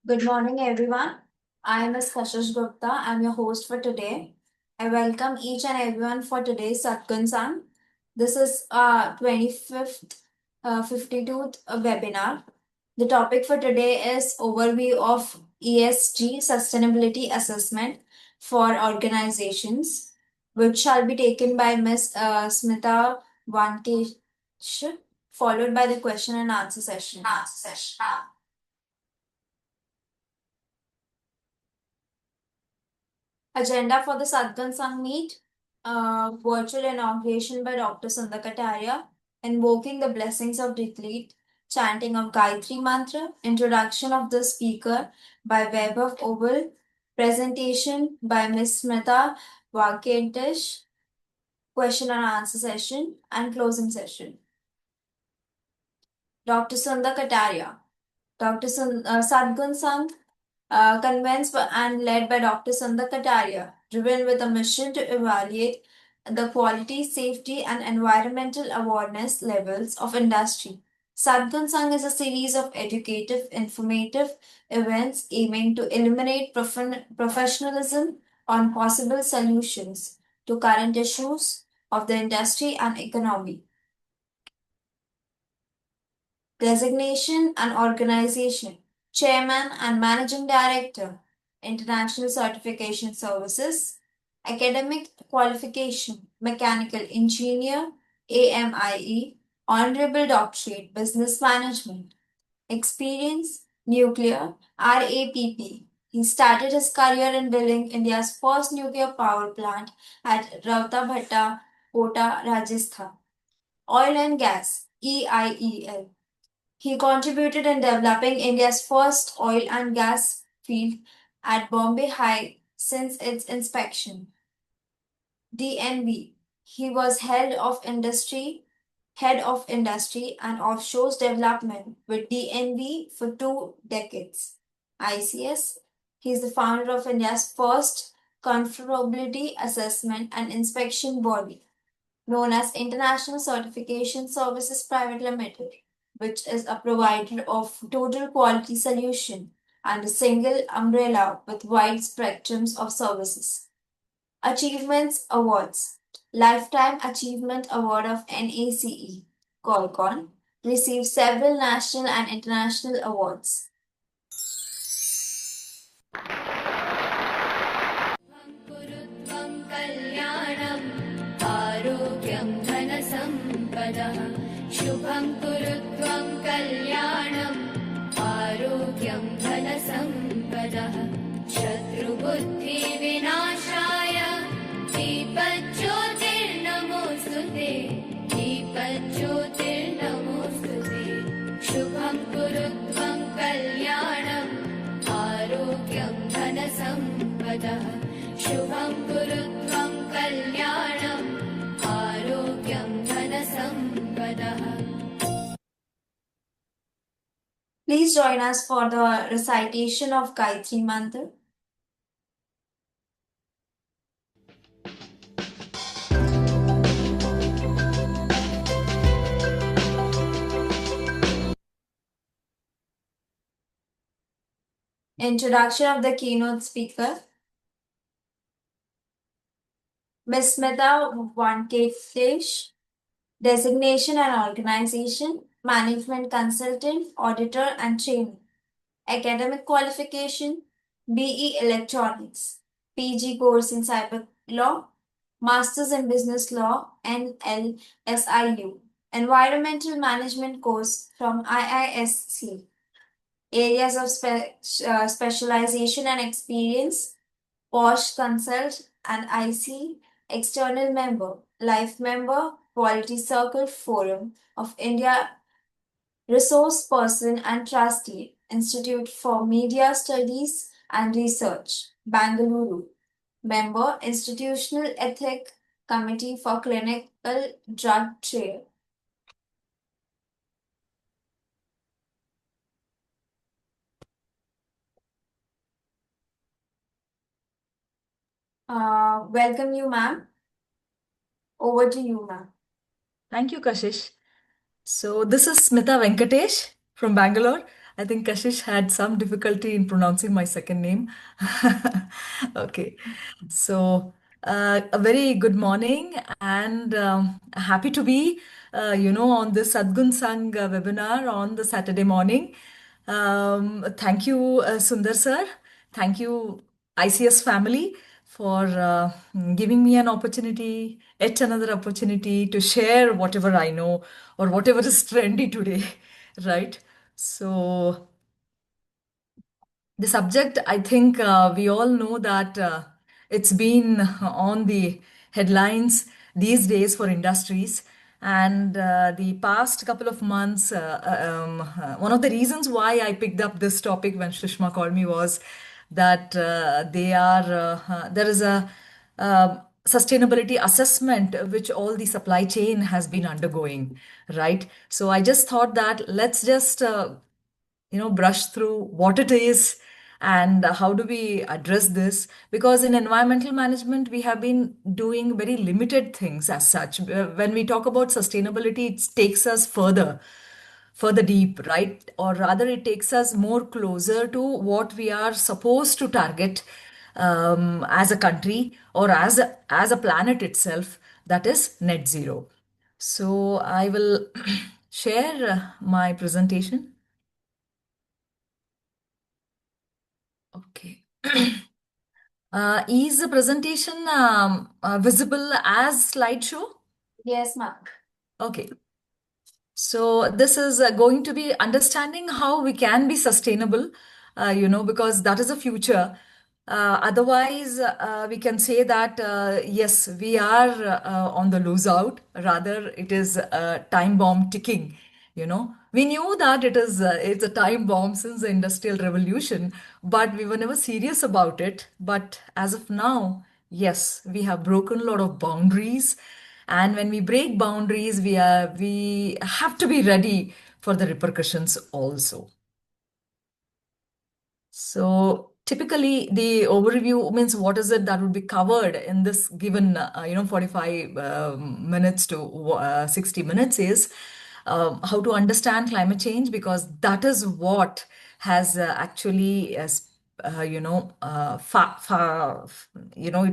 Good morning, everyone. I am Ms. Kashish Gupta. I'm your host for today. I welcome each and everyone for today's Satkansang. This is 25th, 52th webinar. The topic for today is overview of ESG sustainability assessment for organizations, which shall be taken by Ms. Smita Vankesh, followed by the question and answer session. Agenda for the Satkansang meet, virtual inauguration by Dr. Sundar Kataria, invoking the blessings of retreat, chanting of Gayatri Mantra, introduction of the speaker by Web of Oval, presentation by Ms. Smita Vakentesh, question and answer session, and closing session. Dr. Sundar Kataria. Dr. Sadgun convinced and led by Dr. Sundar Kataria, driven with a mission to evaluate the quality, safety, and environmental awareness levels of industry. Sadgun Sang is a series of educative, informative events aiming to illuminate professionalism on possible solutions to current issues of the industry and economy. Designation and organization. Chairman and Managing Director, International Certification Services. Academic qualification, Mechanical Engineer, AMIE, Honorable Doctorate, Business Management. Experience, Nuclear, RAPP. He started his career in building India's first nuclear power plant at Rauta Kota, Rajasthan. Oil and Gas, EIEL. He contributed in developing India's first oil and gas field at Bombay High since its inspection. DNV. He was head of industry and offshore development with DNV for 2 decades. ICS. He is the founder of India's first conformability assessment and inspection body, known as International Certification Services Private Limited, which is a provider of total quality solution and a single umbrella with wide spectrums of services. Achievements Awards. Lifetime Achievement Award of NACE, Qualcomm, received several national and international awards. शुभं कुरु त्वं कल्याणम् आरोग्यं धनसम्पदः शत्रुबुद्धिविनाशाय दीपज्योतिर्नमोऽस्तु ते दीपज्योतिर्नमोऽस्तु ते शुभं कुरु त्वं कल्याणम् आरोग्यं धनसम्पदः शुभं कुरु त्वं कल्याणम् आरोग्यं धनसम्पदः. Please join us for the recitation of Gayatri Mantra. Introduction of the keynote speaker. Ms. Smita Vanketesh, designation and organization, management consultant, auditor and trainer. Academic qualification, BE Electronics, PG course in Cyber Law, Masters in Business Law, NLSIU, Environmental Management course from IISC. Areas of specialization and experience, POSH Consult and IC, external member, life member, Quality Circle Forum of India, resource person and trustee, Institute for Media Studies and Research, Bangalore. Member, Institutional Ethic Committee for Clinical Drug Trial. Welcome you, ma'am. Over to you, ma'am. Thank you, Kashish. So this is Smita Venkatesh from Bangalore. I think Kashish had some difficulty in pronouncing my second name. Okay. So, a very good morning and happy to be, on this Sadgun Sang webinar on the Saturday morning. Thank you, Sundar sir. Thank you, ICS family, for giving me an opportunity, yet another opportunity to share whatever I know or whatever is trendy today, right? So, the subject, I think we all know that it's been on the headlines these days for industries. And the past couple of months, one of the reasons why I picked up this topic when Shushma called me was that there is a sustainability assessment which all the supply chain has been undergoing, right? So I just thought that let's just brush through what it is and how do we address this, because in environmental management we have been doing very limited things as such. When we talk about sustainability, it takes us further deep, right? Or rather it takes us more closer to what we are supposed to target as a country or as a planet itself, that is net zero. So I will share my presentation. Okay. Is the presentation visible as slideshow? Yes, ma'am. Okay. So this is going to be understanding how we can be sustainable, because that is the future. Otherwise, we can say that yes, we are on the lose out. Rather, it is a time bomb ticking. We knew that it's a time bomb since the Industrial Revolution, but we were never serious about it. But as of now, yes, we have broken a lot of boundaries, and when we break boundaries, we have to be ready for the repercussions also. So typically the overview means what is it that would be covered in this given 45 minutes to 60 minutes is how to understand climate change, because that is what has actually it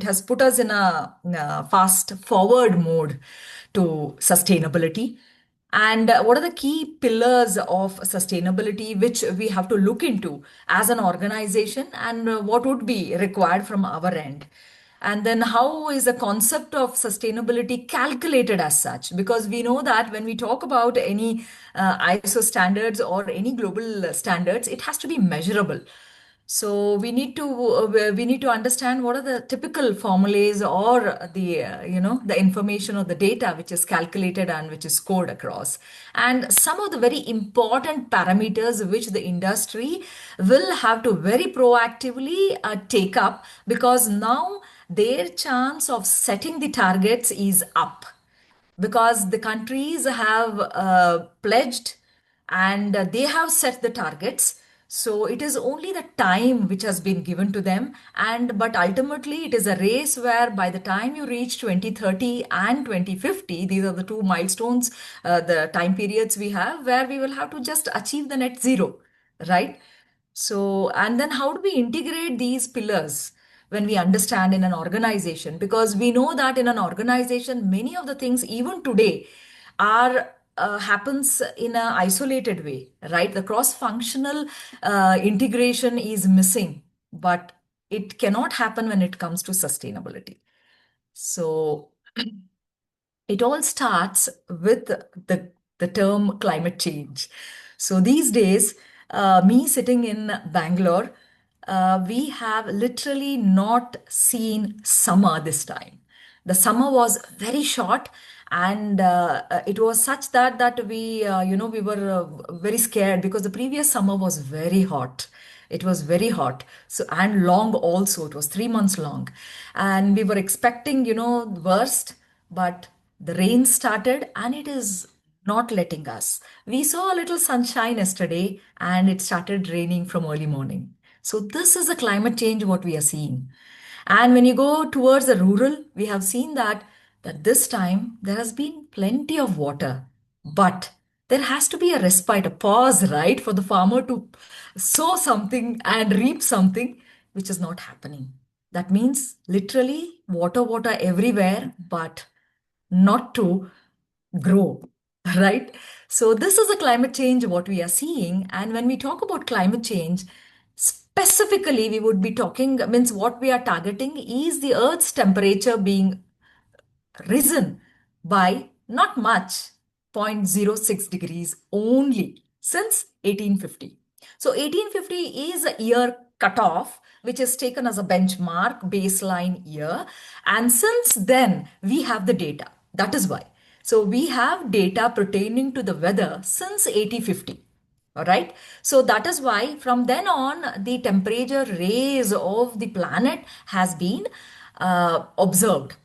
has put us in a fast forward mode to sustainability. And what are the key pillars of sustainability which we have to look into as an organization, and what would be required from our end? And then how is the concept of sustainability calculated as such? Because we know that when we talk about any ISO standards or any global standards, it has to be measurable. So we need to understand what are the typical formulas or the information or the data which is calculated and which is scored across, and some of the very important parameters which the industry will have to very proactively take up, because now their chance of setting the targets is up, because the countries have pledged and they have set the targets. So it is only the time which has been given to them, and but ultimately it is a race where by the time you reach 2030 and 2050, these are the two milestones, the time periods we have where we will have to just achieve the net zero, right? So, and then how do we integrate these pillars when we understand in an organization? Because we know that in an organization, many of the things, even today, are happens in an isolated way, right? The cross-functional integration is missing, but it cannot happen when it comes to sustainability. So, it all starts with the term climate change. So these days, me sitting in Bangalore, we have literally not seen summer this time. The summer was very short, and it was such that we were very scared, because the previous summer was very hot. It was very hot. So, and long also. It was 3 months long. And we were expecting, worst, but the rain started and it is not letting us. We saw a little sunshine yesterday and it started raining from early morning. So this is the climate change what we are seeing. And when you go towards the rural, we have seen that this time there has been plenty of water, but there has to be a respite, a pause, right, for the farmer to sow something and reap something, which is not happening. That means literally water, water everywhere, but not to grow, right? So, this is a climate change, what we are seeing. And when we talk about climate change, specifically, we would be talking, means what we are targeting is the Earth's temperature being risen by not much, 0.06 degrees only since 1850. So 1850 is a year cutoff, which is taken as a benchmark baseline year. And since then, we have the data. That is why. So we have data pertaining to the weather since 1850. All right. So that is why from then on, the temperature raise of the planet has been observed.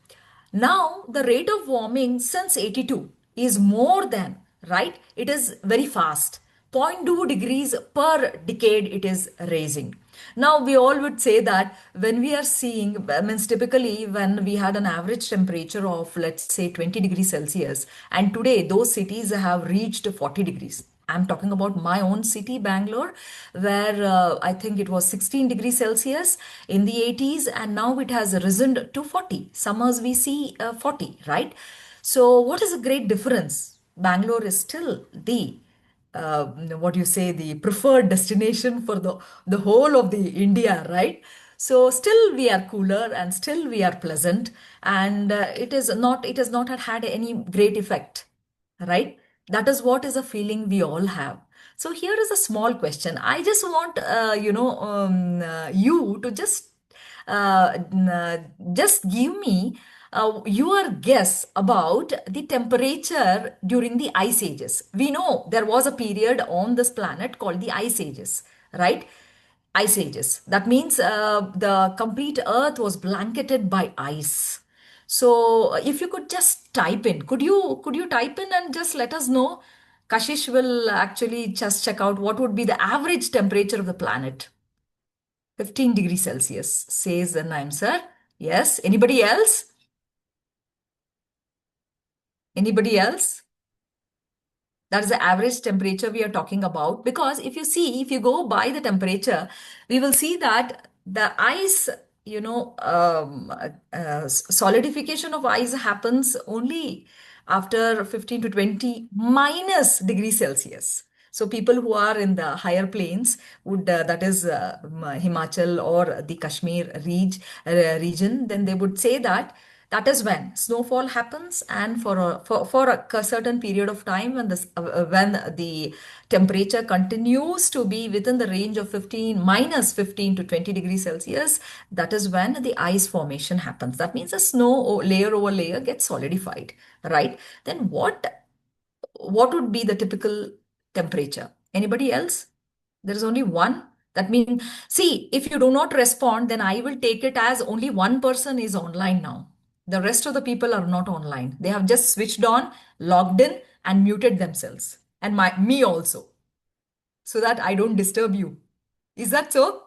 Now, the rate of warming since 82 is more than, right? It is very fast. 0.2 degrees per decade it is raising. Now, we all would say that when we are seeing, I mean, typically when we had an average temperature of, let's say, 20 degrees Celsius, and today those cities have reached 40 degrees. I'm talking about my own city, Bangalore, where I think it was 16 degrees Celsius in the 80s, and now it has risen to 40. Summers we see 40, right? So, what is a great difference? Bangalore is still the what you say, the preferred destination for the whole of the India, right? So still we are cooler and still we are pleasant, and it has not had any great effect, right? That is what is a feeling we all have. So here is a small question. I just want you to just give me your guess about the temperature during the ice ages. We know there was a period on this planet called the ice ages, right? Ice ages. That means the complete earth was blanketed by ice. So if you could just type in, could you type in and just let us know? Kashish will actually just check out what would be the average temperature of the planet. 15 degrees Celsius, says an answer. Yes. Anybody else? Anybody else? That is the average temperature we are talking about. Because if you see, if you go by the temperature, we will see that the ice, solidification of ice happens only after 15 to 20 minus degrees Celsius. So people who are in the higher plains would, that is Himachal or the Kashmir region, then they would say that that is when snowfall happens, and for a certain period of time, when the temperature continues to be within the range of 15 minus 15 to 20 degrees Celsius, that is when the ice formation happens. That means the snow layer over layer gets solidified, right? Then what would be the typical temperature? Anybody else? There is only one. That means, see, if you do not respond, then I will take it as only one person is online now. The rest of the people are not online. They have just switched on, logged in, and muted themselves. And me also, so that I don't disturb you. Is that so?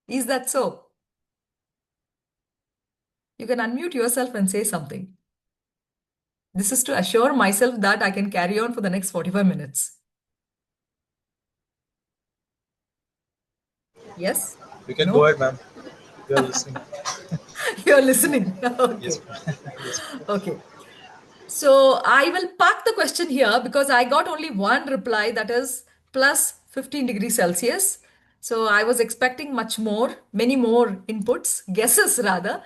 Is that so? You can unmute yourself and say something. This is to assure myself that I can carry on for the next 45 minutes. Yes? You can go No? ahead, ma'am. We are listening. You're listening. Yes, Okay. ma'am. Yes, ma'am. Okay. So I will park the question here because I got only one reply, that is plus 15 degrees Celsius. So I was expecting much more, many more inputs, guesses rather.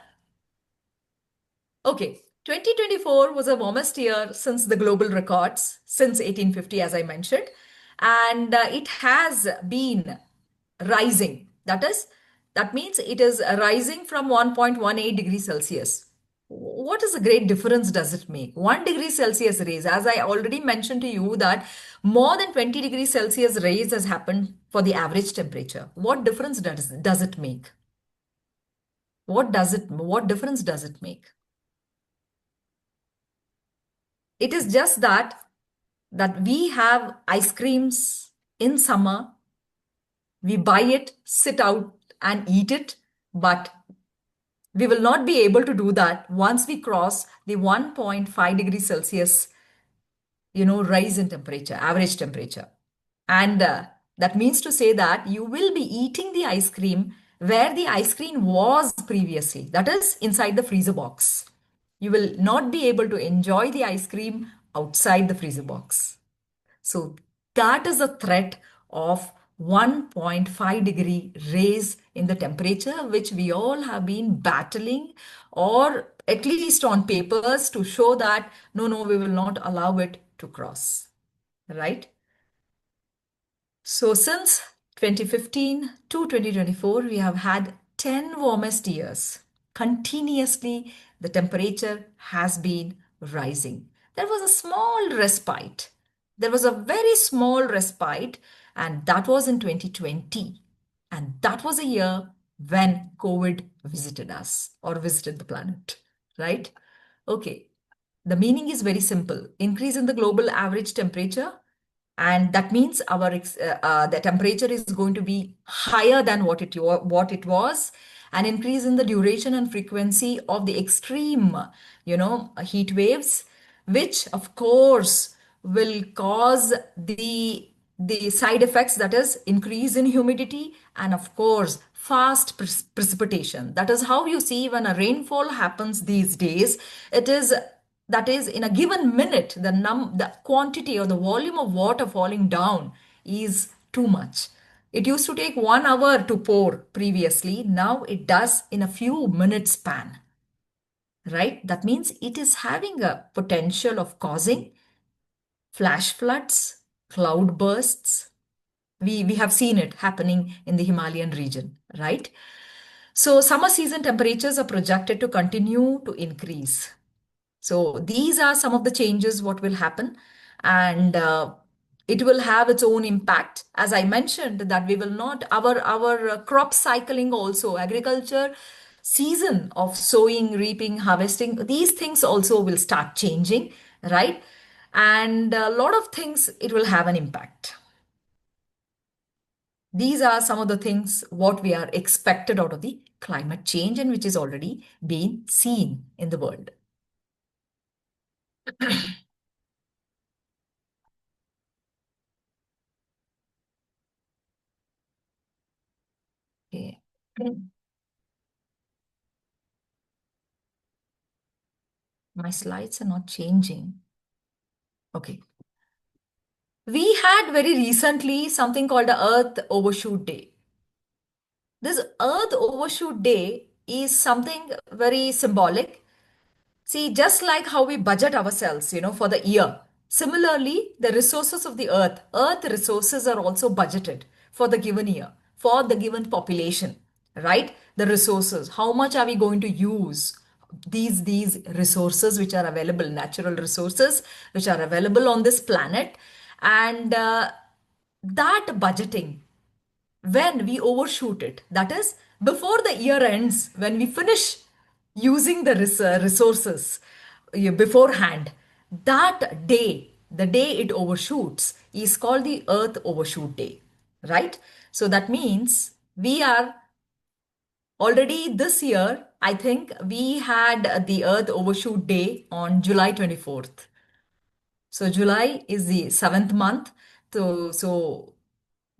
Okay, 2024 was the warmest year since the global records, since 1850, as I mentioned. And it has been rising. That means it is rising from 1.18 degrees Celsius. What is a great difference does it make? 1 degree Celsius raise, as I already mentioned to you, that more than 20 degrees Celsius raise has happened for the average temperature. What difference does it make? What difference does it make? It is just that we have ice creams in summer, we buy it, sit out and eat it, but we will not be able to do that once we cross the 1.5 degrees Celsius rise in temperature, average temperature. And that means to say that you will be eating the ice cream where the ice cream was previously, that is inside the freezer box. You will not be able to enjoy the ice cream outside the freezer box. So that is a threat of 1.5-degree raise in the temperature, which we all have been battling, or at least on papers to show that no, no, we will not allow it to cross. Right? So since 2015 to 2024, we have had 10 warmest years. Continuously, the temperature has been rising. There was a small respite. There was a very small respite, and that was in 2020. And that was a year when COVID visited us or visited the planet, right? Okay. The meaning is very simple. Increase in the global average temperature, and that means the temperature is going to be higher than what it was. An increase in the duration and frequency of the extreme heat waves, which of course will cause the side effects, that is increase in humidity, and of course fast precipitation. That is how you see when a rainfall happens these days. It is that is in a given minute, the quantity or the volume of water falling down is too much. It used to take 1 hour to pour previously. Now it does in a few minutes span, right? That means it is having a potential of causing flash floods, cloud bursts. We have seen it happening in the Himalayan region, right? So summer season temperatures are projected to continue to increase. So these are some of the changes what will happen, and it will have its own impact. As I mentioned, that we will not our crop cycling also, agriculture season of sowing, reaping, harvesting, these things also will start changing, right? And a lot of things it will have an impact. These are some of the things what we are expected out of the climate change and which is already being seen in the world. Okay. My slides are not changing. Okay. We had very recently something called the Earth Overshoot Day. This Earth Overshoot Day is something very symbolic. See, just like how we budget ourselves, for the year, similarly, the resources of the earth resources are also budgeted for the given year, for the given population, right? The resources, how much are we going to use? These resources which are available, natural resources which are available on this planet, and that budgeting, when we overshoot it, that is before the year ends, when we finish using the resources beforehand, that day, the day it overshoots, is called the Earth Overshoot Day, right? So that means we are already this year, I think we had the Earth Overshoot Day on July 24th. So July is the seventh month. So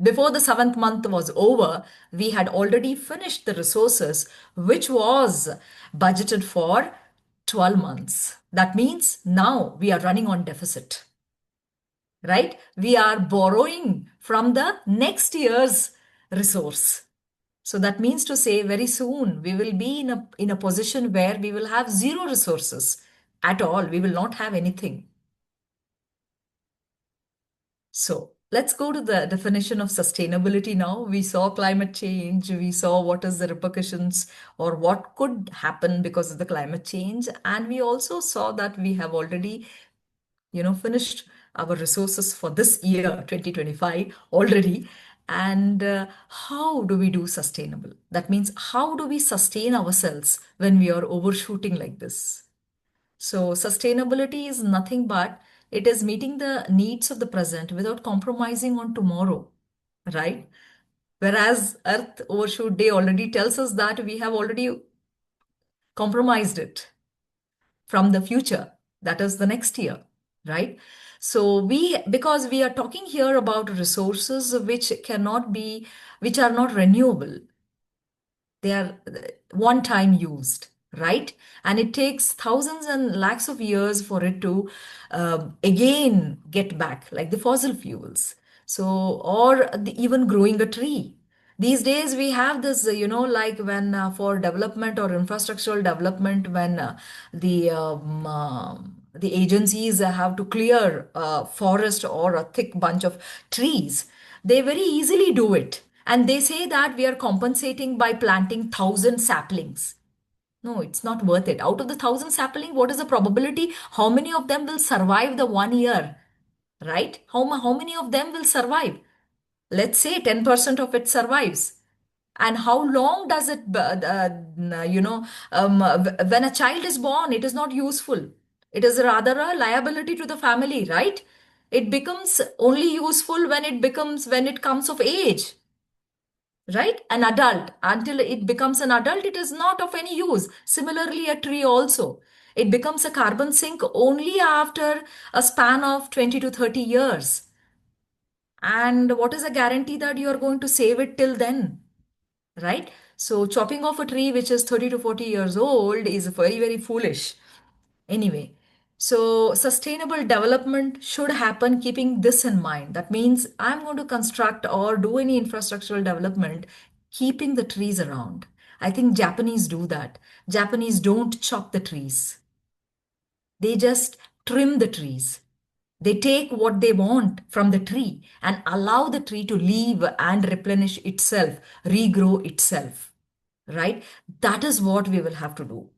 before the seventh month was over, we had already finished the resources which was budgeted for 12 months. That means now we are running on deficit, right? We are borrowing from the next year's resource. So that means to say very soon we will be in a position where we will have zero resources at all. We will not have anything. So let's go to the definition of sustainability now. We saw climate change, we saw what is the repercussions or what could happen because of the climate change. And we also saw that we have already, finished our resources for this year, 2025 already. And how do we do sustainable? That means how do we sustain ourselves when we are overshooting like this? So sustainability is nothing but it is meeting the needs of the present without compromising on tomorrow, right? Whereas Earth Overshoot Day already tells us that we have already compromised it from the future, that is the next year, right? So because we are talking here about resources which are not renewable, they are one time used, right? And it takes thousands and lakhs of years for it to again get back, like the fossil fuels. So, or even growing a tree. These days we have this, like when for development or infrastructural development, when the agencies have to clear a forest or a thick bunch of trees, they very easily do it. And they say that we are compensating by planting 1,000 saplings. No, it's not worth it. Out of the 1,000 sapling, what is the probability? How many of them will survive the 1 year? Right? How many of them will survive? Let's say 10% of it survives. And how long does it, when a child is born, it is not useful. It is rather a liability to the family, right? It becomes only useful when it comes of age, right? An adult. Until it becomes an adult, it is not of any use. Similarly, a tree also. It becomes a carbon sink only after a span of 20 to 30 years. And what is the guarantee that you are going to save it till then? Right? So chopping off a tree which is 30 to 40 years old is very, very foolish. Anyway, so sustainable development should happen keeping this in mind. That means I'm going to construct or do any infrastructural development keeping the trees around. I think Japanese do that. Japanese don't chop the trees. They just trim the trees. They take what they want from the tree and allow the tree to live and replenish itself, regrow itself, right? That is what we will have to do.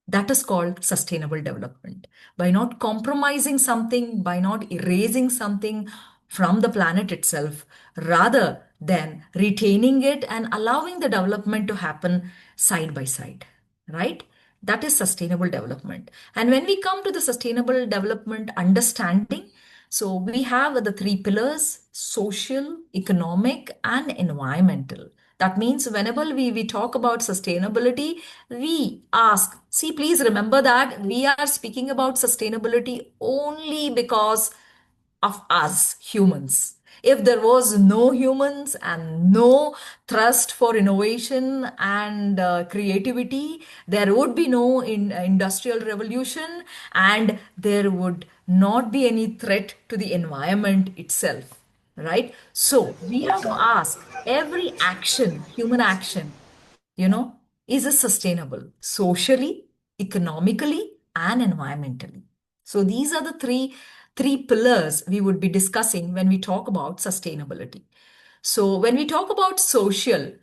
That is called sustainable development. By not compromising something, by not erasing something from the planet itself, rather than retaining it and allowing the development to happen side by side, right? That is sustainable development. And when we come to the sustainable development understanding, so we have the three pillars: social, economic, and environmental. That means whenever we talk about sustainability, we ask, see, please remember that we are speaking about sustainability only because of us humans. If there was no humans and no thrust for innovation and creativity, there would be no industrial revolution, and there would not be any threat to the environment itself, right? So we have to ask, every action, human action, you know, is it sustainable socially, economically, and environmentally? So these are the three pillars we would be discussing when we talk about sustainability. So when we talk about social,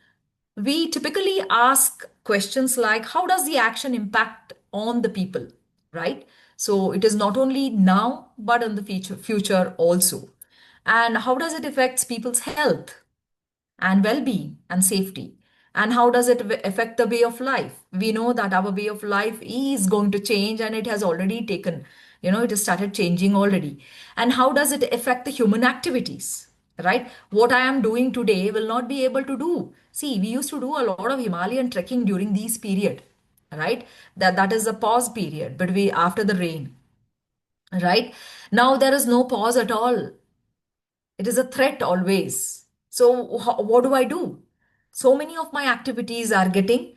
we typically ask questions like, how does the action impact on the people, right? So it is not only now but in the future also. And how does it affect people's health and well-being and safety? And how does it affect the way of life? We know that our way of life is going to change, and it has already taken, it has started changing already. And how does it affect the human activities, right? What I am doing today will not be able to do. See, we used to do a lot of Himalayan trekking during this period, right? That is a pause period, but we after the rain, right? Now there is no pause at all. It is a threat always. So what do I do? So many of my activities are getting,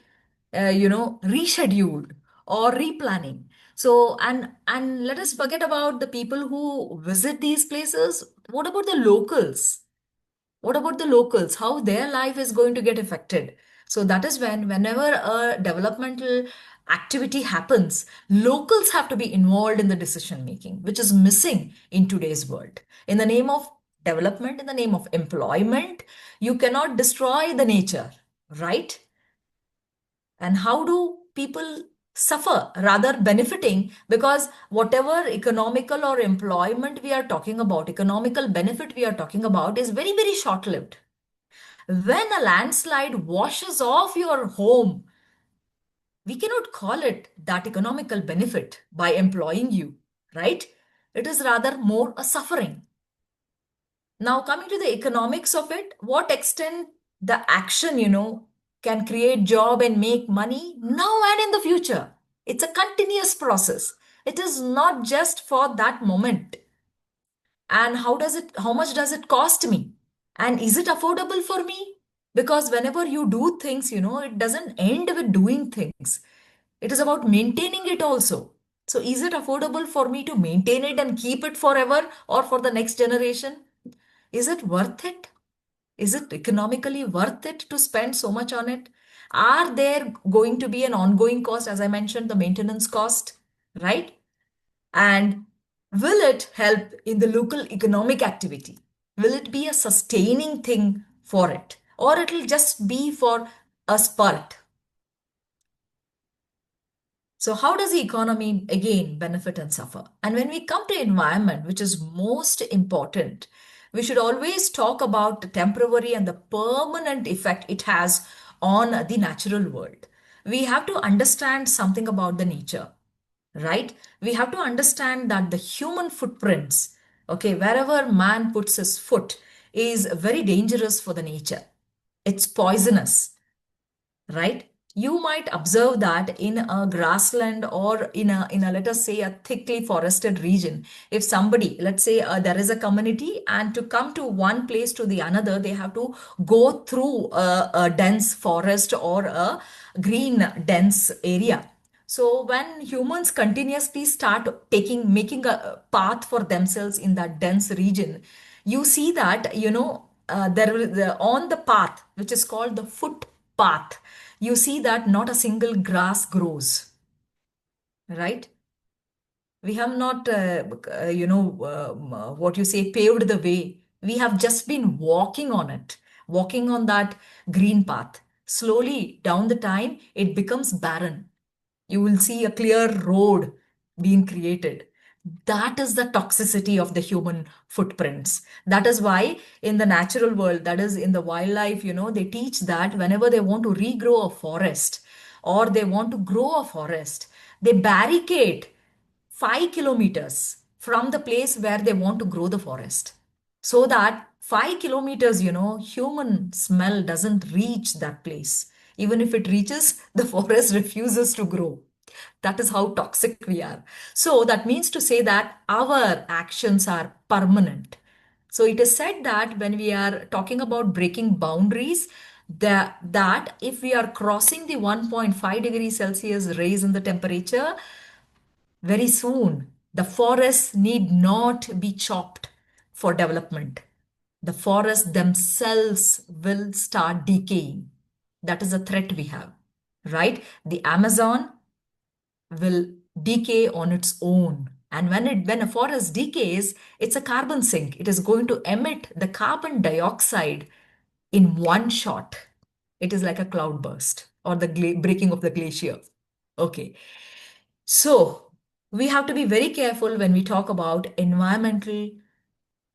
rescheduled or replanning. So and let us forget about the people who visit these places. What about the locals? What about the locals? How their life is going to get affected? So that is whenever a developmental activity happens, locals have to be involved in the decision making, which is missing in today's world. In the name of development, in the name of employment, you cannot destroy the nature, right? And how do people suffer rather benefiting? Because whatever economical or employment we are talking about, economical benefit we are talking about, is very, very short lived. When a landslide washes off your home, we cannot call it that economical benefit by employing you, right? It is rather more a suffering. Now, coming to the economics of it, what extent the action, can create job and make money now and in the future. It's a continuous process. It is not just for that moment. And how much does it cost me? And is it affordable for me? Because whenever you do things, it doesn't end with doing things. It is about maintaining it also. So is it affordable for me to maintain it and keep it forever or for the next generation? Is it worth it? Is it economically worth it to spend so much on it? Are there going to be an ongoing cost, as I mentioned, the maintenance cost, right? And will it help in the local economic activity? Will it be a sustaining thing for it? Or it'll just be for a spurt? So how does the economy again benefit and suffer? And when we come to environment, which is most important, we should always talk about the temporary and the permanent effect it has on the natural world. We have to understand something about the nature, right? We have to understand that the human footprints, okay, wherever man puts his foot, is very dangerous for the nature. It's poisonous, right? You might observe that in a grassland or in a let us say a thickly forested region. If somebody, let's say there is a community, and to come to one place to the another, they have to go through a dense forest or a green dense area. So when humans continuously start making a path for themselves in that dense region, you see that, on the path, which is called the footpath, you see that not a single grass grows, right? We have not, what you say, paved the way. We have just been walking on it, walking on that green path. Slowly down the time, it becomes barren. You will see a clear road being created. That is the toxicity of the human footprints. That is why in the natural world, that is in the wildlife, they teach that whenever they want to regrow a forest or they want to grow a forest, they barricade 5 kilometers from the place where they want to grow the forest, so that 5 kilometers, human smell doesn't reach that place. Even if it reaches, the forest refuses to grow. That is how toxic we are. So that means to say that our actions are permanent. So it is said that when we are talking about breaking boundaries, that if we are crossing the 1.5 degrees Celsius raise in the temperature, very soon the forests need not be chopped for development. The forests themselves will start decaying. That is a threat we have, right? The Amazon will decay on its own. And when a forest decays, it's a carbon sink. It is going to emit the carbon dioxide in one shot. It is like a cloudburst or the breaking of the glacier. Okay. So we have to be very careful when we talk about environmental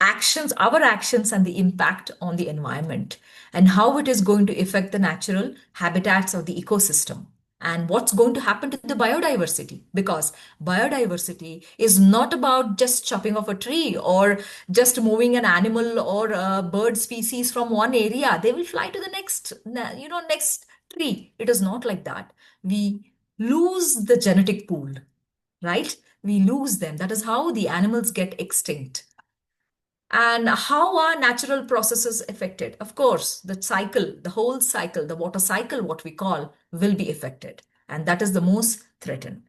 actions, our actions, and the impact on the environment, and how it is going to affect the natural habitats of the ecosystem, and what's going to happen to the biodiversity. Because biodiversity is not about just chopping off a tree or just moving an animal or a bird species from one area. They will fly to the next tree. It is not like that. We lose the genetic pool, right? We lose them. That is how the animals get extinct. And how are natural processes affected? Of course, the whole cycle, the water cycle, what we call, will be affected. And that is the most threatened,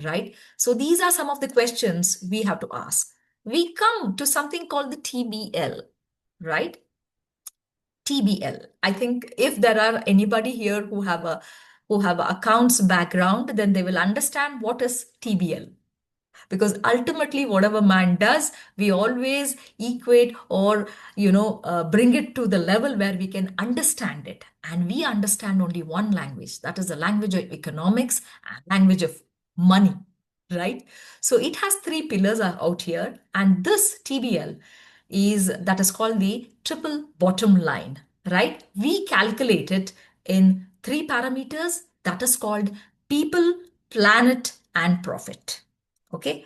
right? So these are some of the questions we have to ask. We come to something called the TBL, right? TBL. I think if there are anybody here who have a accounts background, then they will understand what is TBL. Because ultimately whatever man does, we always equate or bring it to the level where we can understand it, and we understand only one language, that is the language of economics and language of money, right? So it has three pillars out here, and this TBL is called the triple bottom line, right? We calculate it in three parameters, that is called people, planet, and profit. Okay,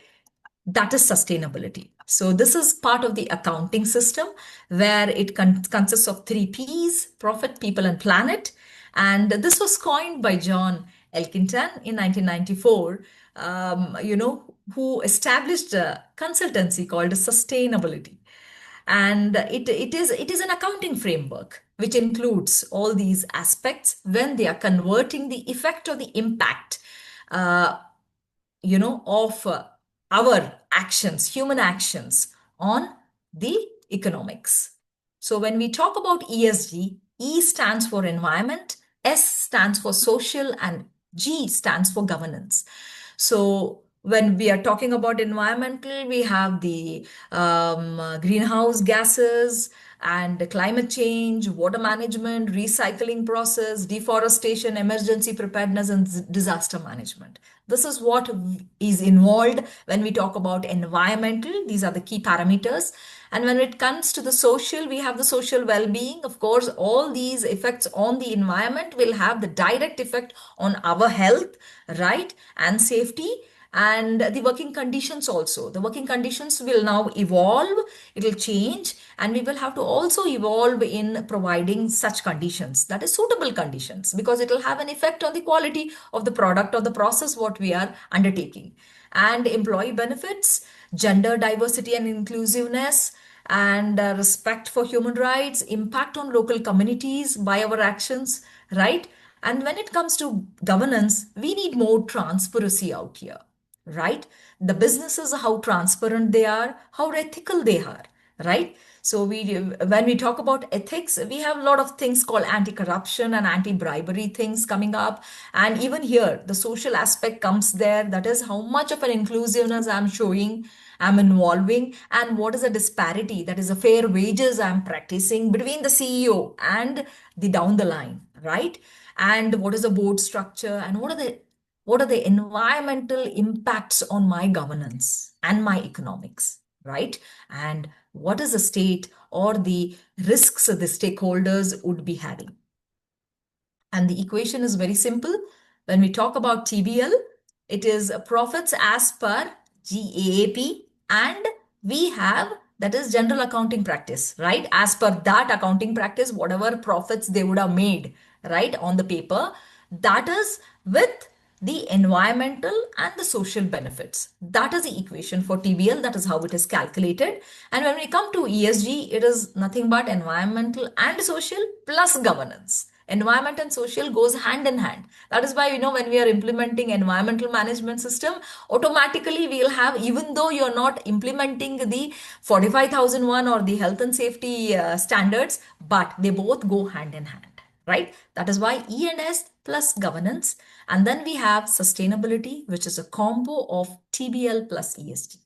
that is sustainability. So this is part of the accounting system where it consists of three P's: profit, people, and planet. And this was coined by John Elkington in 1994 who established a consultancy called Sustainability. And it is an accounting framework which includes all these aspects when they are converting the effect or the impact uh, of our actions, human actions on the economics. So when we talk about ESG, E stands for environment, S stands for social, and G stands for governance. So when we are talking about environmental, we have the greenhouse gases and climate change, water management, recycling process, deforestation, emergency preparedness, and disaster management. This is what is involved when we talk about environmental. These are the key parameters. And when it comes to the social, we have the social well-being. Of course, all these effects on the environment will have the direct effect on our health, right, and safety, and the working conditions also. The working conditions will now evolve, it will change, and we will have to also evolve in providing such conditions, that is suitable conditions, because it will have an effect on the quality of the product or the process what we are undertaking. And employee benefits, gender diversity and inclusiveness, and respect for human rights, impact on local communities by our actions, right? And when it comes to governance, we need more transparency out here, right? The businesses, how transparent they are, how ethical they are, right? So when we talk about ethics, we have a lot of things called anti-corruption and anti-bribery things coming up. And even here, the social aspect comes there. That is how much of an inclusiveness I'm showing, I'm involving, and what is the disparity, that is the fair wages I'm practicing between the CEO and the down the line, right? And what is the board structure, and what are the environmental impacts on my governance and my economics, right? And what is the state or the risks the stakeholders would be having. And the equation is very simple. When we talk about TBL, it is profits as per GAAP, and we have, that is general accounting practice, right? As per that accounting practice, whatever profits they would have made, right, on the paper, that is with the environmental and the social benefits. That is the equation for TBL. That is how it is calculated. And when we come to ESG, it is nothing but environmental and social plus governance. Environment and social goes hand in hand. That is why, when we are implementing environmental management system, automatically we'll have, even though you're not implementing the 45,001 or the health and safety standards, but they both go hand in hand, right? That is why E and S plus governance. And then we have sustainability, which is a combo of TBL plus ESG.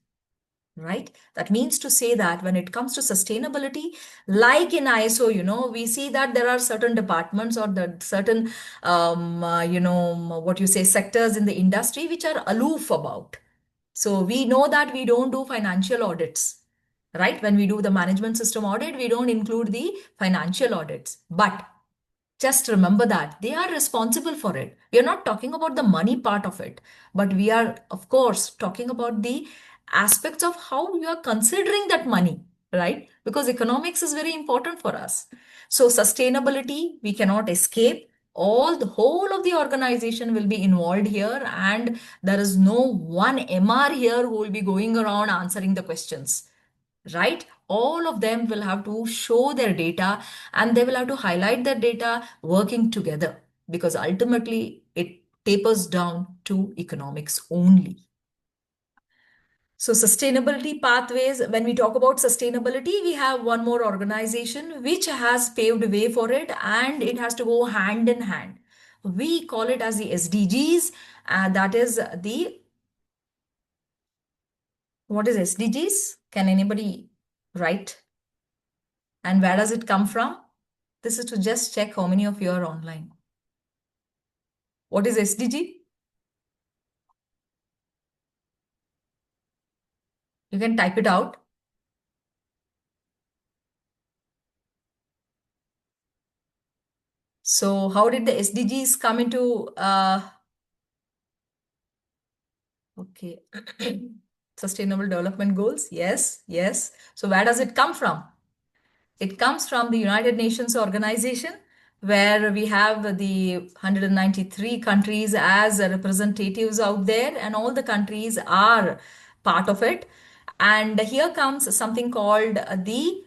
Right? That means to say that when it comes to sustainability, like in ISO, we see that there are certain departments or the certain, what you say, sectors in the industry which are aloof about. So we know that we don't do financial audits, right? When we do the management system audit, we don't include the financial audits. But just remember that they are responsible for it. We are not talking about the money part of it, but we are, of course, talking about the aspects of how you are considering that money, right? Because economics is very important for us. So, sustainability, we cannot escape. The whole of the organization will be involved here, and there is no one MR here who will be going around answering the questions, right? All of them will have to show their data, and they will have to highlight their data working together, because ultimately it tapers down to economics only. So sustainability pathways, when we talk about sustainability, we have one more organization which has paved way for it, and it has to go hand in hand. We call it as the SDGs, and that is what is SDGs? Can anybody write? And where does it come from? This is to just check how many of you are online. What is SDG? You can type it out. So how did the SDGs come into, okay, Sustainable Development Goals? Yes, yes. So where does it come from? It comes from the United Nations organization, where we have the 193 countries as representatives out there, and all the countries are part of it. And here comes something called the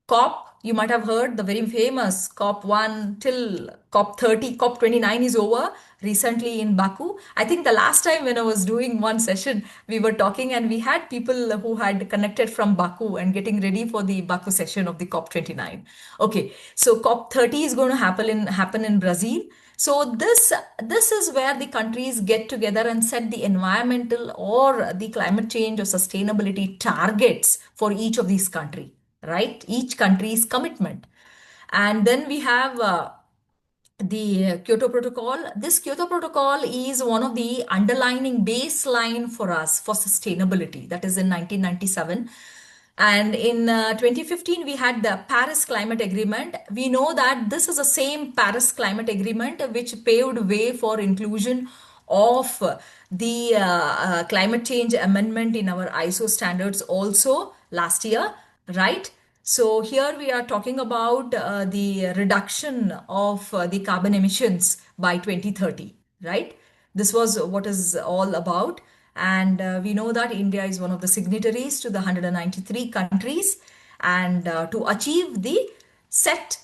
COP. You might have heard the very famous COP 1 till COP 30. COP 29 is over recently in Baku. I think the last time when I was doing one session, we were talking and we had people who had connected from Baku and getting ready for the Baku session of the COP 29. Okay, so COP 30 is going to happen in Brazil. So this is where the countries get together and set the environmental or the climate change or sustainability targets for each of these countries, right? Each country's commitment. And then we have the Kyoto Protocol. This Kyoto Protocol is one of the underlining baseline for us for sustainability. That is in 1997. And in 2015, we had the Paris Climate Agreement. We know that this is the same Paris Climate Agreement which paved way for inclusion of the climate change amendment in our ISO standards also last year, right? So here we are talking about the reduction of the carbon emissions by 2030, right? This was what is all about. And we know that India is one of the signatories to the 193 countries, and to achieve the set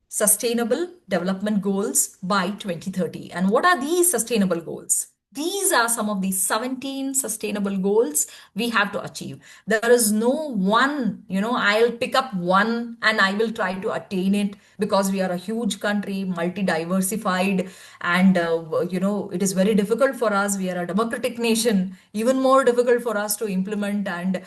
sustainable development goals by 2030. And what are these sustainable goals? These are some of the 17 sustainable goals we have to achieve. There is no one, I'll pick up one and I will try to attain it, because we are a huge country, multi-diversified, and it is very difficult for us. We are a democratic nation, even more difficult for us to implement and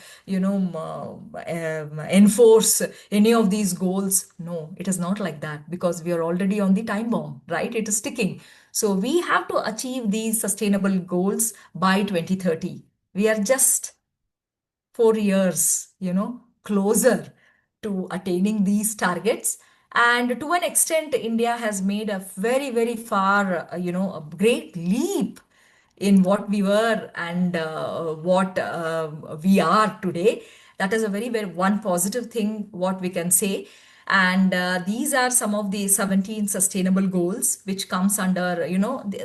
enforce any of these goals. No, it is not like that, because we are already on the time bomb, right? It is ticking. So we have to achieve these sustainable goals by 2030. We are just 4 years, closer to attaining these targets. And to an extent, India has made a very, very far, a great leap in what we were and what we are today. That is a very, very one positive thing, what we can say. And these are some of the 17 sustainable goals, which comes under,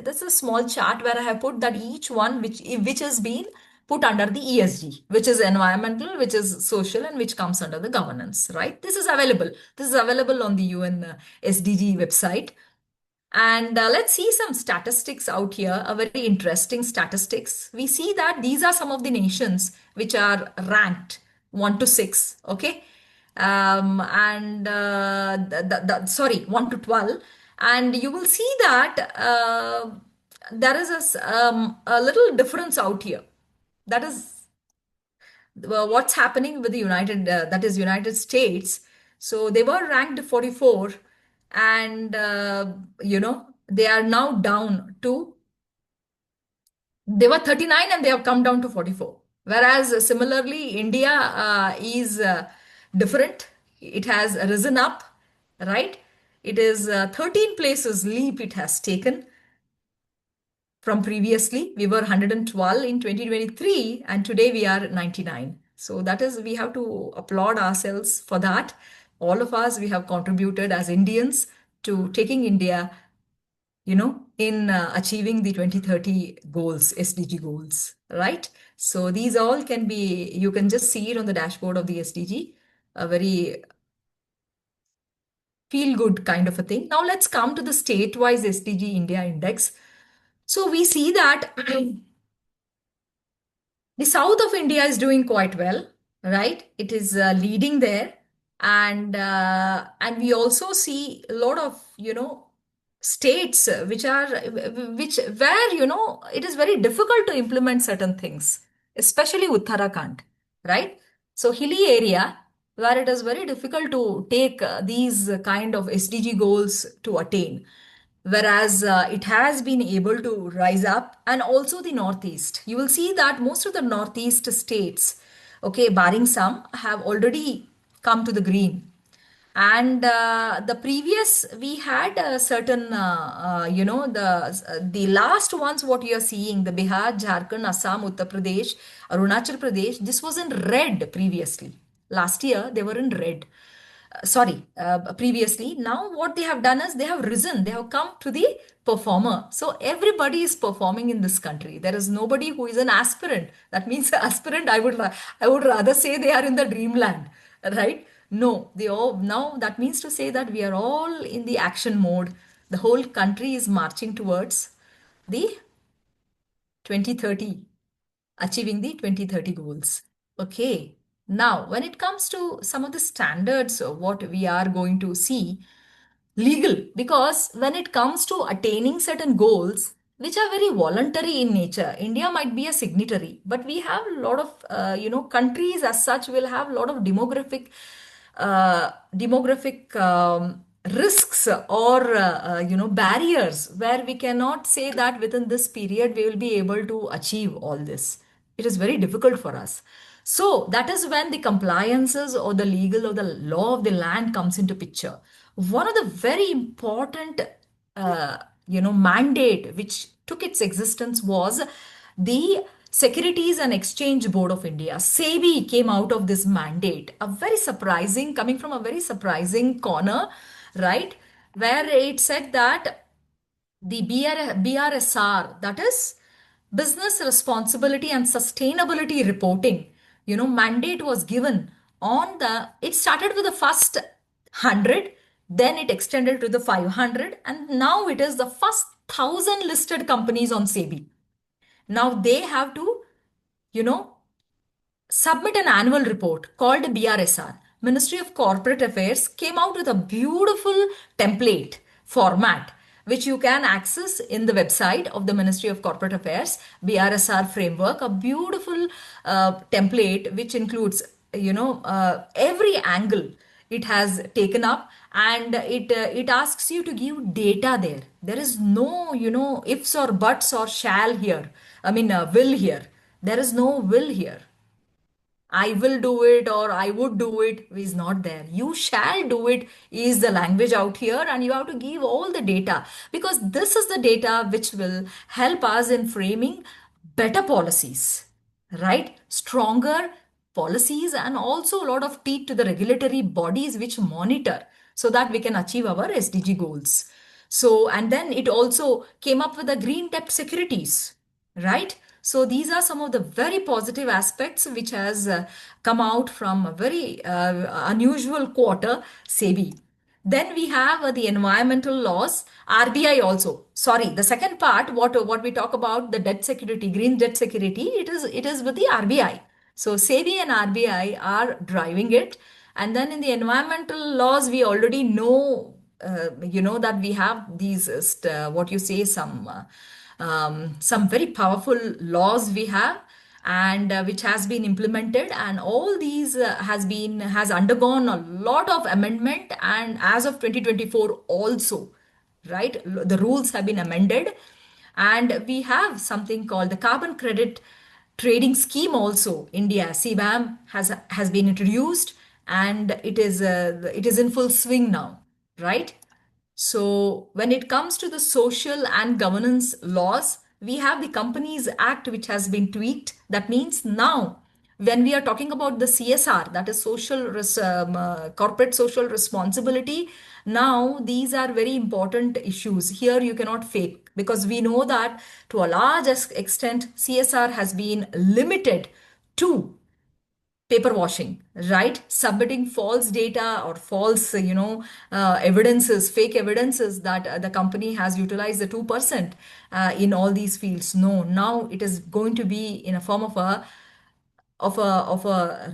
that's a small chart where I have put that each one, which has been put under the ESG, which is environmental, which is social, and which comes under the governance, right? This is available. This is available on the UN SDG website. And let's see some statistics out here, a very interesting statistics. We see that these are some of the nations which are ranked 1 to 6, okay? And sorry, 1 to 12. And you will see that there is a little difference out here. That is what's happening with the United States. So they were ranked 44, and they are now down to, they were 39 and they have come down to 44. Whereas similarly, India is different. It has risen up, right? It is 13 places leap it has taken from previously. We were 112 in 2023, and today we are 99. So that is, we have to applaud ourselves for that. All of us, we have contributed as Indians to taking India, in achieving the 2030 goals, SDG goals, right? So these all can be, you can just see it on the dashboard of the SDG, a very feel good kind of a thing. Now let's come to the state-wise SDG India index. So we see that the south of India is doing quite well, right? It is leading there, and we also see a lot of states which where it is very difficult to implement certain things, especially Uttarakhand, right? So hilly area where it is very difficult to take these kind of SDG goals to attain, whereas it has been able to rise up. And also the northeast, you will see that most of the northeast states, okay, barring some, have already come to the green. And the previous, we had a certain the last ones, what you are seeing, the Bihar, Jharkhand, Assam, Uttar Pradesh, Arunachal Pradesh, this was in red previously. Last year they were in red. previously. Now what they have done is they have risen, they have come to the performer. So everybody is performing in this country. There is nobody who is an aspirant. That means aspirant, I would rather say they are in the dreamland, right? No, they all now, that means to say that we are all in the action mode. The whole country is marching towards the 2030, achieving the 2030 goals. Okay. Now, when it comes to some of the standards, what we are going to see, legal, because when it comes to attaining certain goals which are very voluntary in nature, India might be a signatory, but we have a lot of countries as such will have a lot of demographic risks or barriers where we cannot say that within this period we will be able to achieve all this. It is very difficult for us. So that is when the compliances or the legal or the law of the land comes into picture. One of the very important mandate which took its existence was the Securities and Exchange Board of India. SEBI came out of this mandate, a very surprising, coming from a very surprising corner, right? Where it said that the BRSR, that is Business Responsibility and Sustainability Reporting, mandate was given on it started with the first 100, then it extended to the 500, and now it is the first 1,000 listed companies on SEBI. Now they have to, you know, submit an annual report called BRSR. Ministry of Corporate Affairs came out with a beautiful template format which you can access in the website of the Ministry of Corporate Affairs, BRSR framework, a beautiful template which includes, every angle it has taken up, and it asks you to give data there. There is no, ifs or buts or shall here. I mean, will here. There is no will here. I will do it or I would do it is not there. You shall do it is the language out here, and you have to give all the data because this is the data which will help us in framing better policies, right? Stronger policies, and also a lot of teeth to the regulatory bodies which monitor so that we can achieve our SDG goals. So, and then it also came up with the green debt securities, right? So these are some of the very positive aspects which has come out from a very unusual quarter, SEBI. Then we have the environmental laws, RBI also. Sorry, the second part, what we talk about, the debt security, green debt security, it is with the RBI. So SEBI and RBI are driving it. And then in the environmental laws, we already know, that we have these, what you say, some very powerful laws we have, and which has been implemented, and all these has undergone a lot of amendment, and as of 2024 also, right, the rules have been amended, and we have something called the carbon credit trading scheme also. India CBAM has been introduced, and it is in full swing now, right? So, when it comes to the social and governance laws, we have the Companies Act which has been tweaked. That means now, when we are talking about the CSR, that is corporate social responsibility, now these are very important issues. Here you cannot fake, because we know that to a large extent, CSR has been limited to paper washing, right? Submitting false data or false, evidences, fake evidences that the company has utilized the 2% in all these fields. No, now it is going to be in a form of a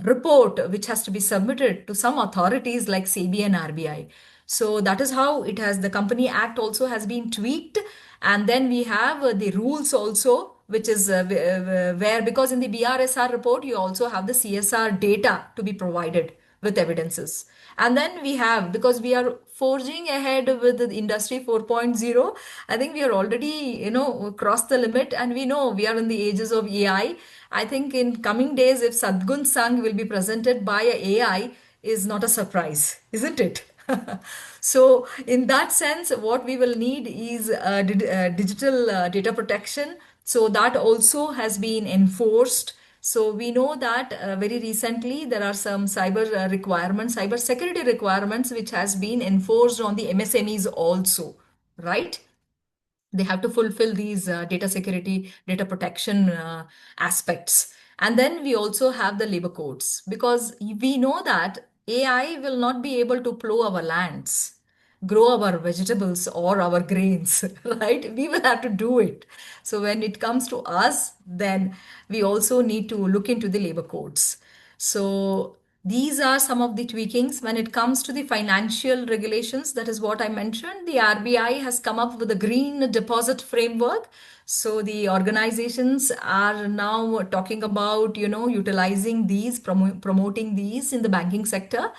report which has to be submitted to some authorities like SEBI and RBI. So that is how it has, the Company Act also has been tweaked. And then we have the rules also, which is where, because in the BRSR report, you also have the CSR data to be provided with evidences. And then we have, because we are forging ahead with the industry 4.0, I think we are already, crossed the limit, and we know we are in the ages of AI. I think in coming days, if Sadgun Sang will be presented by a AI, is not a surprise, isn't it? So, in that sense, what we will need is digital data protection. So, that also has been enforced So we know that very recently there are some cyber requirements, cyber security requirements, which has been enforced on the MSMEs also, right? They have to fulfill these data security, data protection aspects. And then we also have the labor codes, because we know that AI will not be able to plow our lands, grow our vegetables or our grains, right? We will have to do it. So when it comes to us, then we also need to look into the labor codes. So these are some of the tweakings when it comes to the financial regulations. That is what I mentioned. The RBI has come up with a green deposit framework. So the organizations are now talking about, utilizing these, promoting these in the banking sector.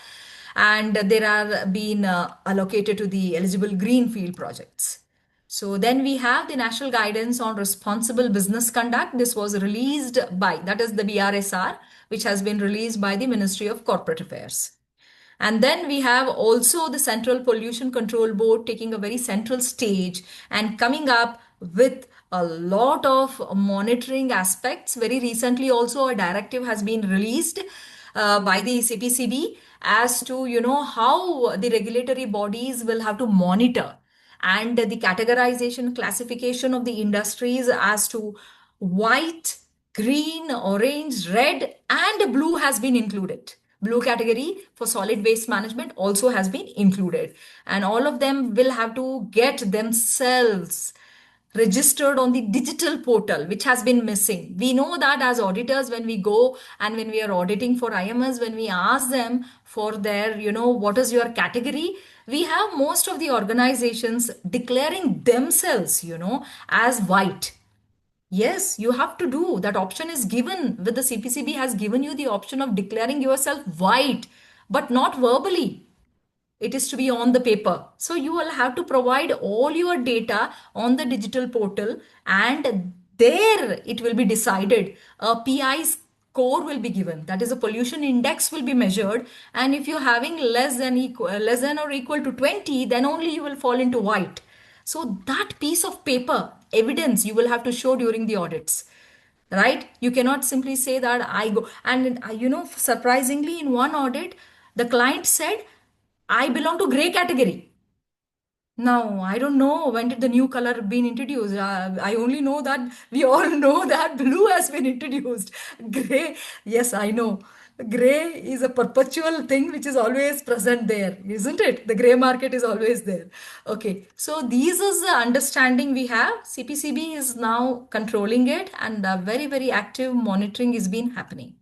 And there are being allocated to the eligible greenfield projects. So then we have the National Guidance on Responsible Business Conduct. This was released by, that is the BRSR, which has been released by the Ministry of Corporate Affairs. And then we have also the Central Pollution Control Board taking a very central stage and coming up with a lot of monitoring aspects. Very recently, also a directive has been released by the CPCB as to how the regulatory bodies will have to monitor, and the categorization classification of the industries as to white, green, orange, red, and blue has been included. Blue category for solid waste management also has been included, and all of them will have to get themselves registered on the digital portal, which has been missing. We know that as auditors, when we go and when we are auditing for IMS, when we ask them for their, what is your category, we have most of the organizations declaring themselves, as white. Yes, you have to do that. Option is given with the CPCB has given you the option of declaring yourself white, but not verbally. It is to be on the paper. So you will have to provide all your data on the digital portal, and there it will be decided. A PI score will be given. That is, a pollution index will be measured. And if you're having less than or equal to 20, then only you will fall into white. So that piece of paper, evidence you will have to show during the audits, right? You cannot simply say that I go. And surprisingly, in one audit, the client said, I belong to gray category. Now, I don't know when did the new color been introduced. I only know that we all know that blue has been introduced. Gray, yes, I know. Gray is a perpetual thing which is always present there, isn't it? The gray market is always there. Okay, so these is the understanding we have. CPCB is now controlling it, and very, very active monitoring is been happening.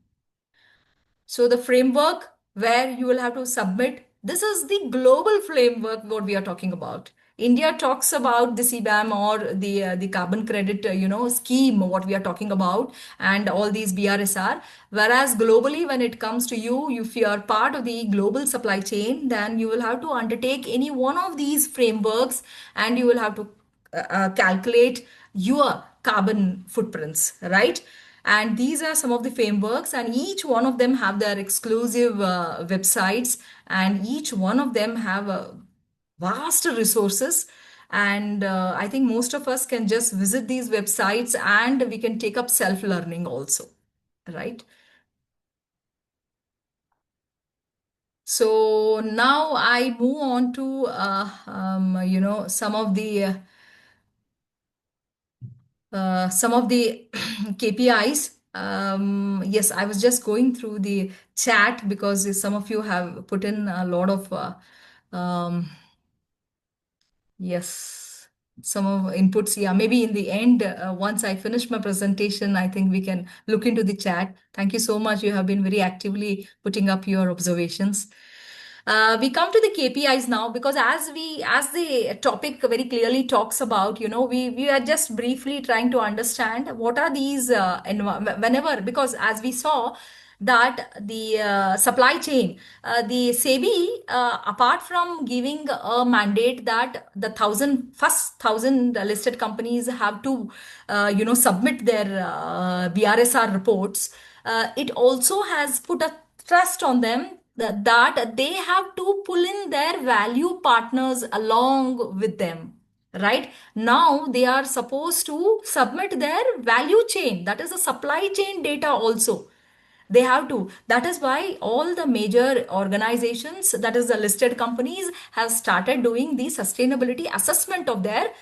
So the framework where you will have to submit, this is the global framework what we are talking about. India talks about the CBAM or the carbon credit scheme what we are talking about, and all these BRSR. Whereas globally, when it comes to you, if you are part of the global supply chain, then you will have to undertake any one of these frameworks, and you will have to calculate your carbon footprints, right? And these are some of the frameworks, and each one of them have their exclusive websites, and each one of them have vast resources. And I think most of us can just visit these websites, and we can take up self-learning also, right? So now I move on to some of the KPIs. Yes, I was just going through the chat because some of you have put in a lot of yes, some of inputs. Yeah, maybe in the end, once I finish my presentation, I think we can look into the chat. Thank you so much. You have been very actively putting up your observations. We come to the KPIs now, because as the topic very clearly talks about, we are just briefly trying to understand what are these whenever, because as we saw that the supply chain, the SEBI, apart from giving a mandate that the first thousand listed companies have to, submit their BRSR reports, it also has put a trust on them that they have to pull in their value partners along with them. right? Now they are supposed to submit their value chain, that is the supply chain data also. They have to. That is why all the major organizations, that is the listed companies, have started doing the sustainability assessment of their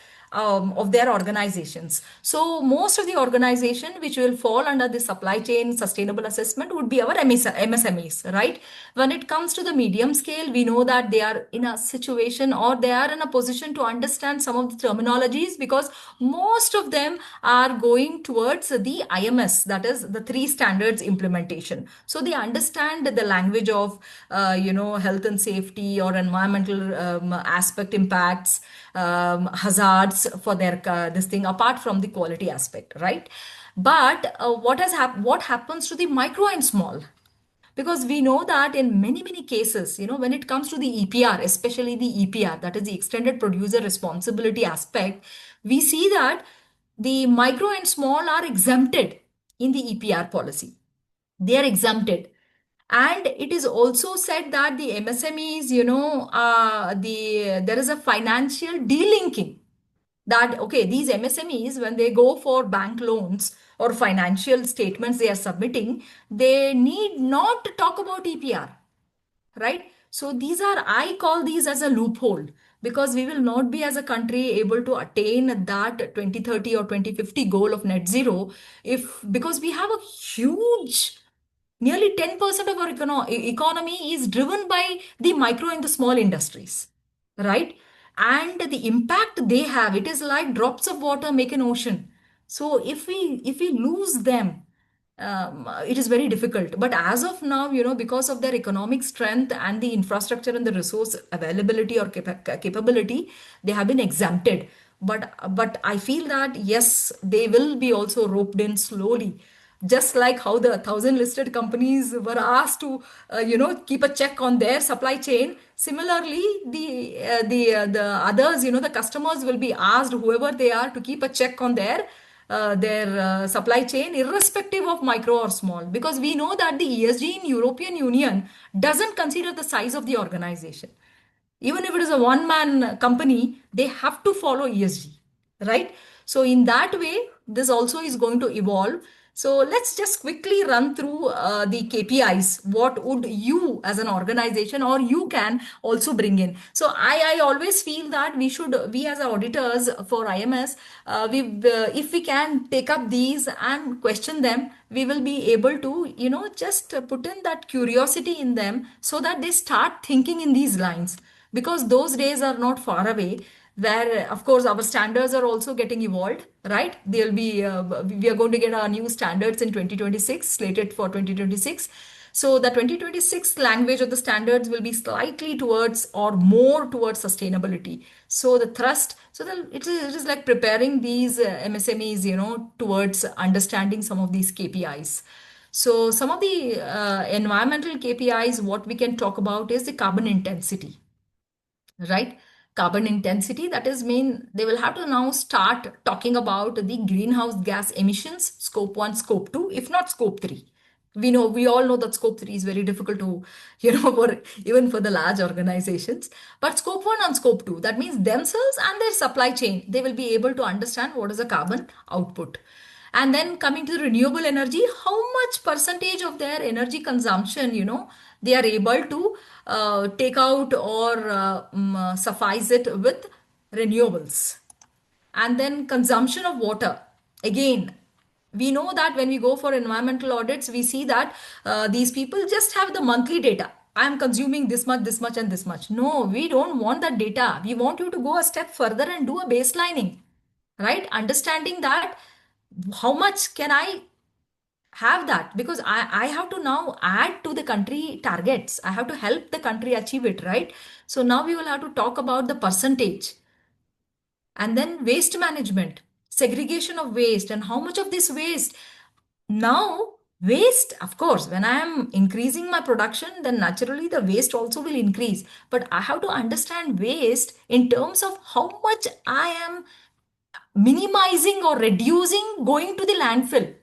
organizations. So most of the organization which will fall under the supply chain sustainable assessment would be our MSMEs, right? When it comes to the medium scale, we know that they are in a situation, or they are in a position to understand some of the terminologies, because most of them are going towards the IMS, that is the three standards implementation. So they understand the language of health and safety or environmental aspect impacts, hazards for their this thing, apart from the quality aspect, right? But what happens to the micro and small? Because we know that in many cases, when it comes to the EPR, especially the EPR, that is the extended producer responsibility aspect, we see that the micro and small are exempted in the EPR policy. They are exempted. And it is also said that the MSMEs, there is a financial delinking, that okay, these MSMEs, when they go for bank loans or financial statements they are submitting, they need not to talk about EPR, right? So these are, I call these as a loophole, because we will not be as a country able to attain that 2030 or 2050 goal of net zero, if because we have a huge, nearly 10% of our economy is driven by the micro and the small industries, right? And the impact they have, it is like drops of water make an ocean. So if we lose them, it is very difficult. But as of now, because of their economic strength and the infrastructure and the resource availability or capability, they have been exempted. But I feel that yes, they will be also roped in slowly, just like how the 1,000 listed companies were asked to keep a check on their supply chain. Similarly, the others, the customers will be asked, whoever they are, to keep a check on their supply chain, irrespective of micro or small, because we know that the ESG in European Union doesn't consider the size of the organization. Even if it is a one man company, they have to follow ESG, right? So in that way, this also is going to evolve. So let's just quickly run through the KPIs. What would you as an organization, or you can also bring in? So I always feel that we as auditors for IMS, if we can take up these and question them, we will be able to, just put in that curiosity in them, so that they start thinking in these lines, because those days are not far away, where of course our standards are also getting evolved, right? There'll be we are going to get our new standards in 2026, slated for 2026. So the 2026 language of the standards will be slightly towards, or more towards, sustainability. So the thrust, so it is like preparing these MSMEs, towards understanding some of these KPIs. So some of the environmental KPIs, what we can talk about is the carbon intensity, right? Carbon intensity, that is mean they will have to now start talking about the greenhouse gas emissions, scope 1, scope 2, if not scope 3. We all know that scope 3 is very difficult to, for even for the large organizations. But scope 1 and scope 2, that means themselves and their supply chain, they will be able to understand what is the carbon output. And then coming to renewable energy, how much percentage of their energy consumption, they are able to take out, or suffice it with renewables. And then consumption of water. Again, we know that when we go for environmental audits, we see that these people just have the monthly data. I am consuming this much, and this much. No, we don't want that data. We want you to go a step further and do a baselining, right? Understanding that how much can I have that, because I have to now add to the country targets. I have to help the country achieve it, right? So now we will have to talk about the percentage. And then waste management, segregation of waste, and how much of this waste. Now, waste, of course, when I am increasing my production, then naturally the waste also will increase. But I have to understand waste in terms of how much I am minimizing or reducing going to the landfill,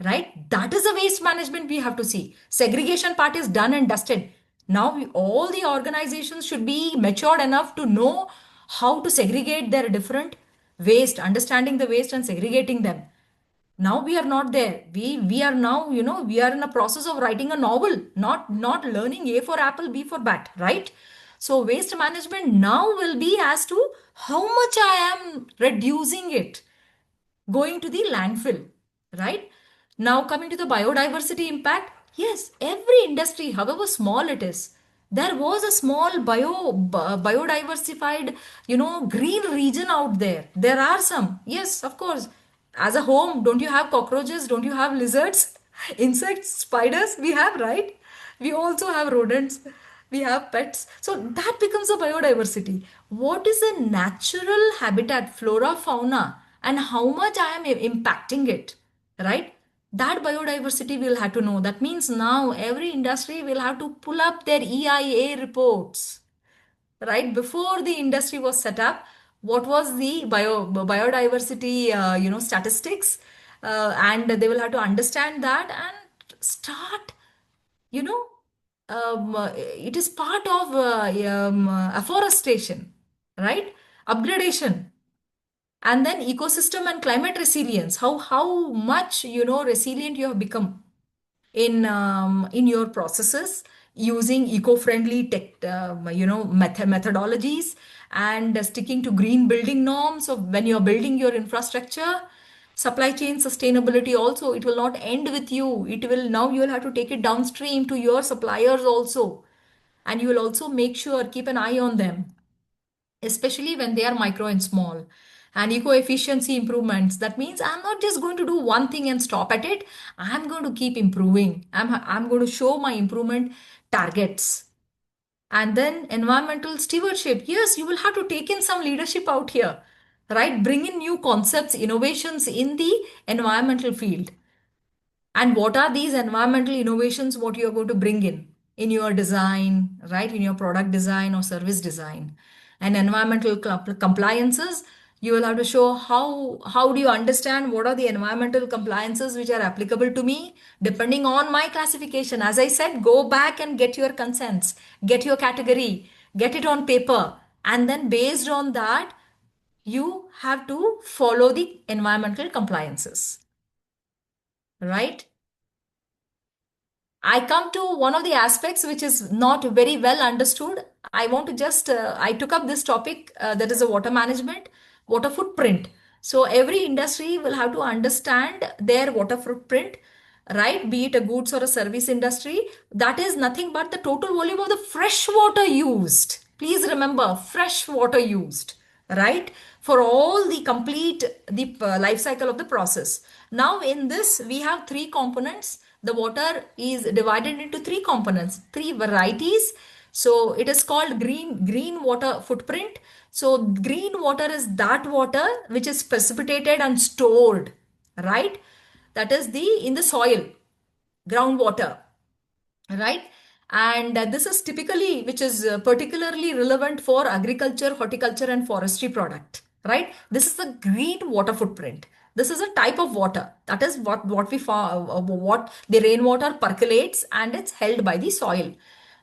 right? That is the waste management we have to see. Segregation part is done and dusted. Now all the organizations should be matured enough to know how to segregate their different waste, understanding the waste and segregating them. Now we are not there. We are now, we are in a process of writing a novel, not learning A for apple, B for bat, right? So waste management now will be as to how much I am reducing it going to the landfill, right? Now, coming to the biodiversity impact, yes, every industry, however small it is, there was a small biodiversified, green region out there. There are some, yes, of course. As a home, don't you have cockroaches? Don't you have lizards, insects, spiders? We have, right? We also have rodents. We have pets. So that becomes a biodiversity. What is a natural habitat, flora, fauna, and how much I am impacting it, right? That biodiversity we'll have to know. That means now every industry will have to pull up their EIA reports, right? Before the industry was set up, what was the biodiversity, statistics, and they will have to understand that and start, you know, it is part of afforestation, right? Upgradation, and then ecosystem and climate resilience. How much resilient you have become in your processes using eco-friendly tech, methodologies, and sticking to green building norms of when you're building your infrastructure. Supply chain sustainability also, it will not end with you. It will now you will have to take it downstream to your suppliers also, and you will also make sure keep an eye on them, especially when they are micro and small. And eco efficiency improvements, that means I'm not just going to do one thing and stop at it. I'm going to keep improving. I'm going to show my improvement targets. And then environmental stewardship, yes, you will have to take in some leadership out here, right? Bring in new concepts, innovations in the environmental field. And what are these environmental innovations, what you are going to bring in your design, right? In your product design or service design. And environmental compliances, you will have to show how do you understand what are the environmental compliances which are applicable to me depending on my classification. As I said, go back and get your consents, get your category, get it on paper, and then based on that, you have to follow the environmental compliances, right? I come to one of the aspects which is not very well understood. I want to just, I took up this topic that is a water management, water footprint. So every industry will have to understand their water footprint, right? Be it a goods or a service industry. That is nothing but the total volume of the fresh water used. Please remember, fresh water used, right? For all the complete the life cycle of the process. Now in this, we have three components. The water is divided into three components, three varieties. So it is called green water footprint. So green water is that water which is precipitated and stored, right? That is the in the soil, groundwater, right? And this is typically which is particularly relevant for agriculture, horticulture, and forestry product, right? This is the green water footprint. This is a type of water, that is what we found, what the rainwater percolates and it's held by the soil.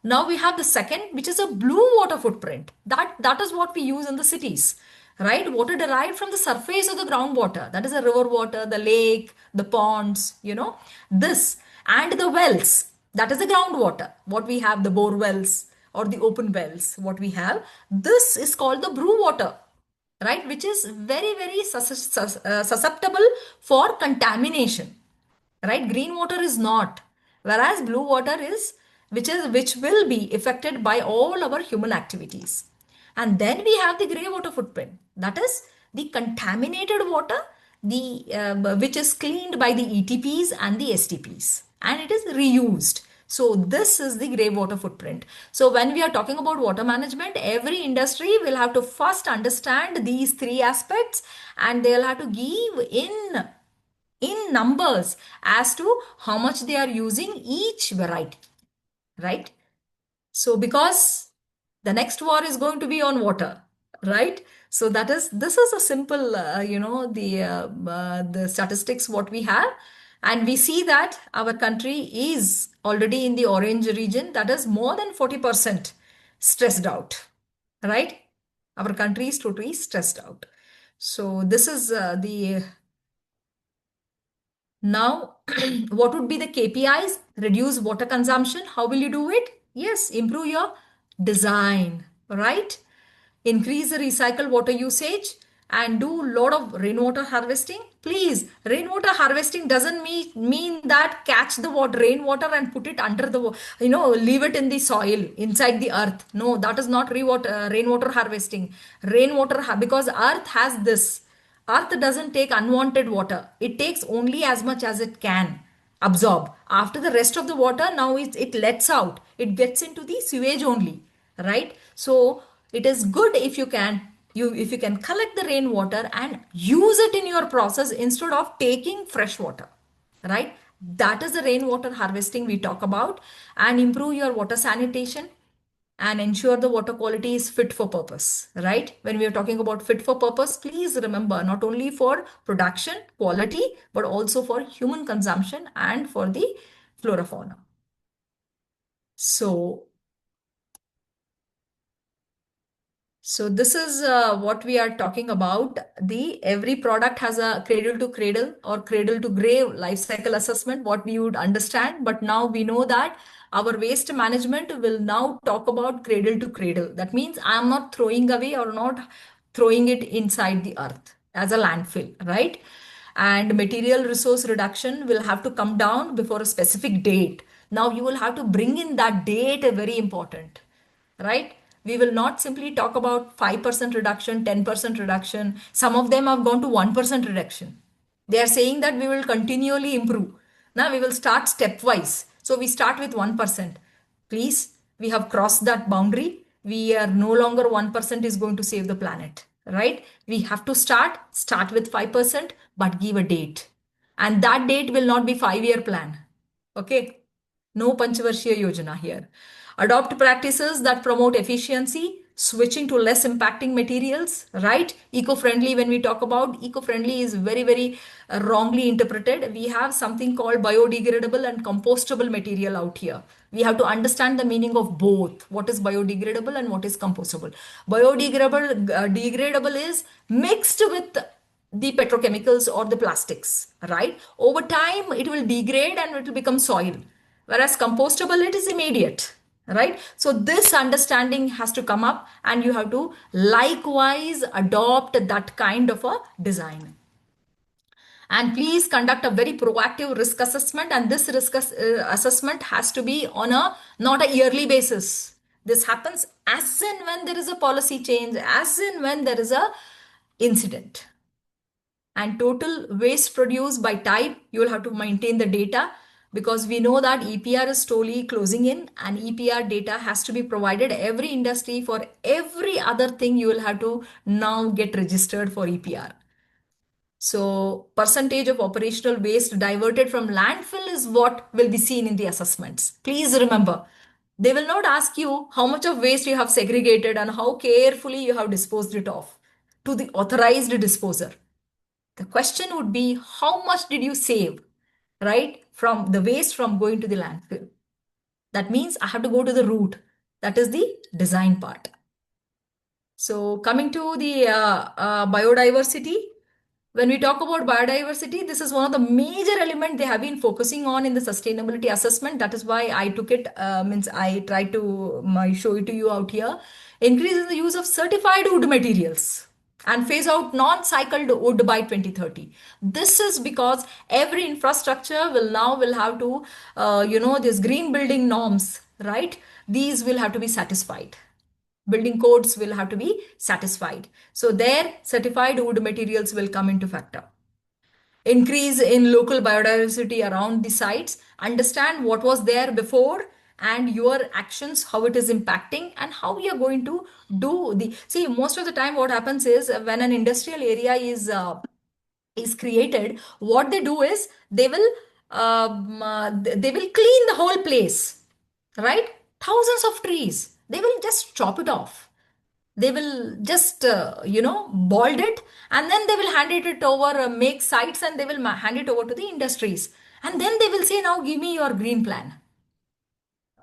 Now we have the second, which is a blue water footprint. That is what we use in the cities, right? Water derived from the surface of the groundwater. That is the river water, the lake, the ponds, this, and the wells. That is the groundwater. What we have, the bore wells or the open wells, what we have. This is called the blue water, right? Which is very, very susceptible for contamination, right? Green water is not, whereas blue water is, which will be affected by all our human activities. And then we have the gray water footprint, that is the contaminated water, the which is cleaned by the ETPs and the STPs, and it is reused. So this is the gray water footprint. So when we are talking about water management, every industry will have to first understand these three aspects, and they'll have to give in numbers as to how much they are using each variety, right? So because the next war is going to be on water, right? So this is a simple the statistics what we have, and we see that our country is already in the orange region, that is more than 40% stressed out, right? Our country is totally stressed out. So this is the now, what would be the KPIs? Reduce water consumption. How will you do it? Yes, improve your design, right? Increase the recycle water usage and do lot of rainwater harvesting. Please, rainwater harvesting doesn't mean that catch the water, rainwater and put it under the, leave it in the soil inside the earth. No, that is not rainwater harvesting. Because earth has this. Earth doesn't take unwanted water. It takes only as much as it can absorb. After the rest of the water, now it lets out. It gets into the sewage only, right? So it is good if you can collect the rainwater and use it in your process instead of taking fresh water, right? That is the rainwater harvesting we talk about, and improve your water sanitation and ensure the water quality is fit for purpose, right? When we are talking about fit for purpose, please remember not only for production quality, but also for human consumption and for the flora fauna. So this is what we are talking about. The every product has a cradle to cradle or cradle to grave life cycle assessment, what we would understand. But now we know that our waste management will now talk about cradle to cradle. That means I am not throwing away or not throwing it inside the earth as a landfill, right? And material resource reduction will have to come down before a specific date. Now you will have to bring in that date, very important, right? We will not simply talk about 5% reduction, 10% reduction. Some of them have gone to 1% reduction. They are saying that we will continually improve. Now we will start stepwise. So we start with 1%. Please, we have crossed that boundary. We are no longer 1% is going to save the planet, right? We have to start with 5%, but give a date. And that date will not be 5-year plan. Okay. No Panchavarshiya Yojana here. Adopt practices that promote efficiency, switching to less impacting materials, right? Eco-friendly, when we talk about eco-friendly is very, very wrongly interpreted. We have something called biodegradable and compostable material out here. We have to understand the meaning of both. What is biodegradable and what is compostable? Degradable is mixed with the petrochemicals or the plastics, right? Over time, it will degrade and it will become soil. Whereas compostable, it is immediate, right? So this understanding has to come up, and you have to likewise adopt that kind of a design. And please conduct a very proactive risk assessment, and this assessment has to be on a not a yearly basis. This happens as and when there is a policy change, as and when there is a incident. And total waste produced by type, you will have to maintain the data, because we know that EPR is slowly closing in, and EPR data has to be provided every industry. For every other thing, you will have to now get registered for EPR. So percentage of operational waste diverted from landfill is what will be seen in the assessments. Please remember, they will not ask you how much of waste you have segregated and how carefully you have disposed it off to the authorized disposer. The question would be, how much did you save, right? From the waste from going to the landfill. That means I have to go to the root. That is the design part. So coming to the biodiversity, when we talk about biodiversity, this is one of the major elements they have been focusing on in the sustainability assessment. That is why I took it, means I tried to show it to you out here. Increase in the use of certified wood materials and phase out non-cycled wood by 2030. This is because every infrastructure will have to, this green building norms, right? These will have to be satisfied. Building codes will have to be satisfied. So there, certified wood materials will come into factor. Increase in local biodiversity around the sites. Understand what was there before and your actions, how it is impacting, and how we are going to do the. See, most of the time, what happens is when an industrial area is created, what they do is they will clean the whole place, right? Thousands of trees, they will just chop it off. They will just bald it, and then they will hand it over, make sites, and they will hand it over to the industries, and then they will say, now give me your green plan,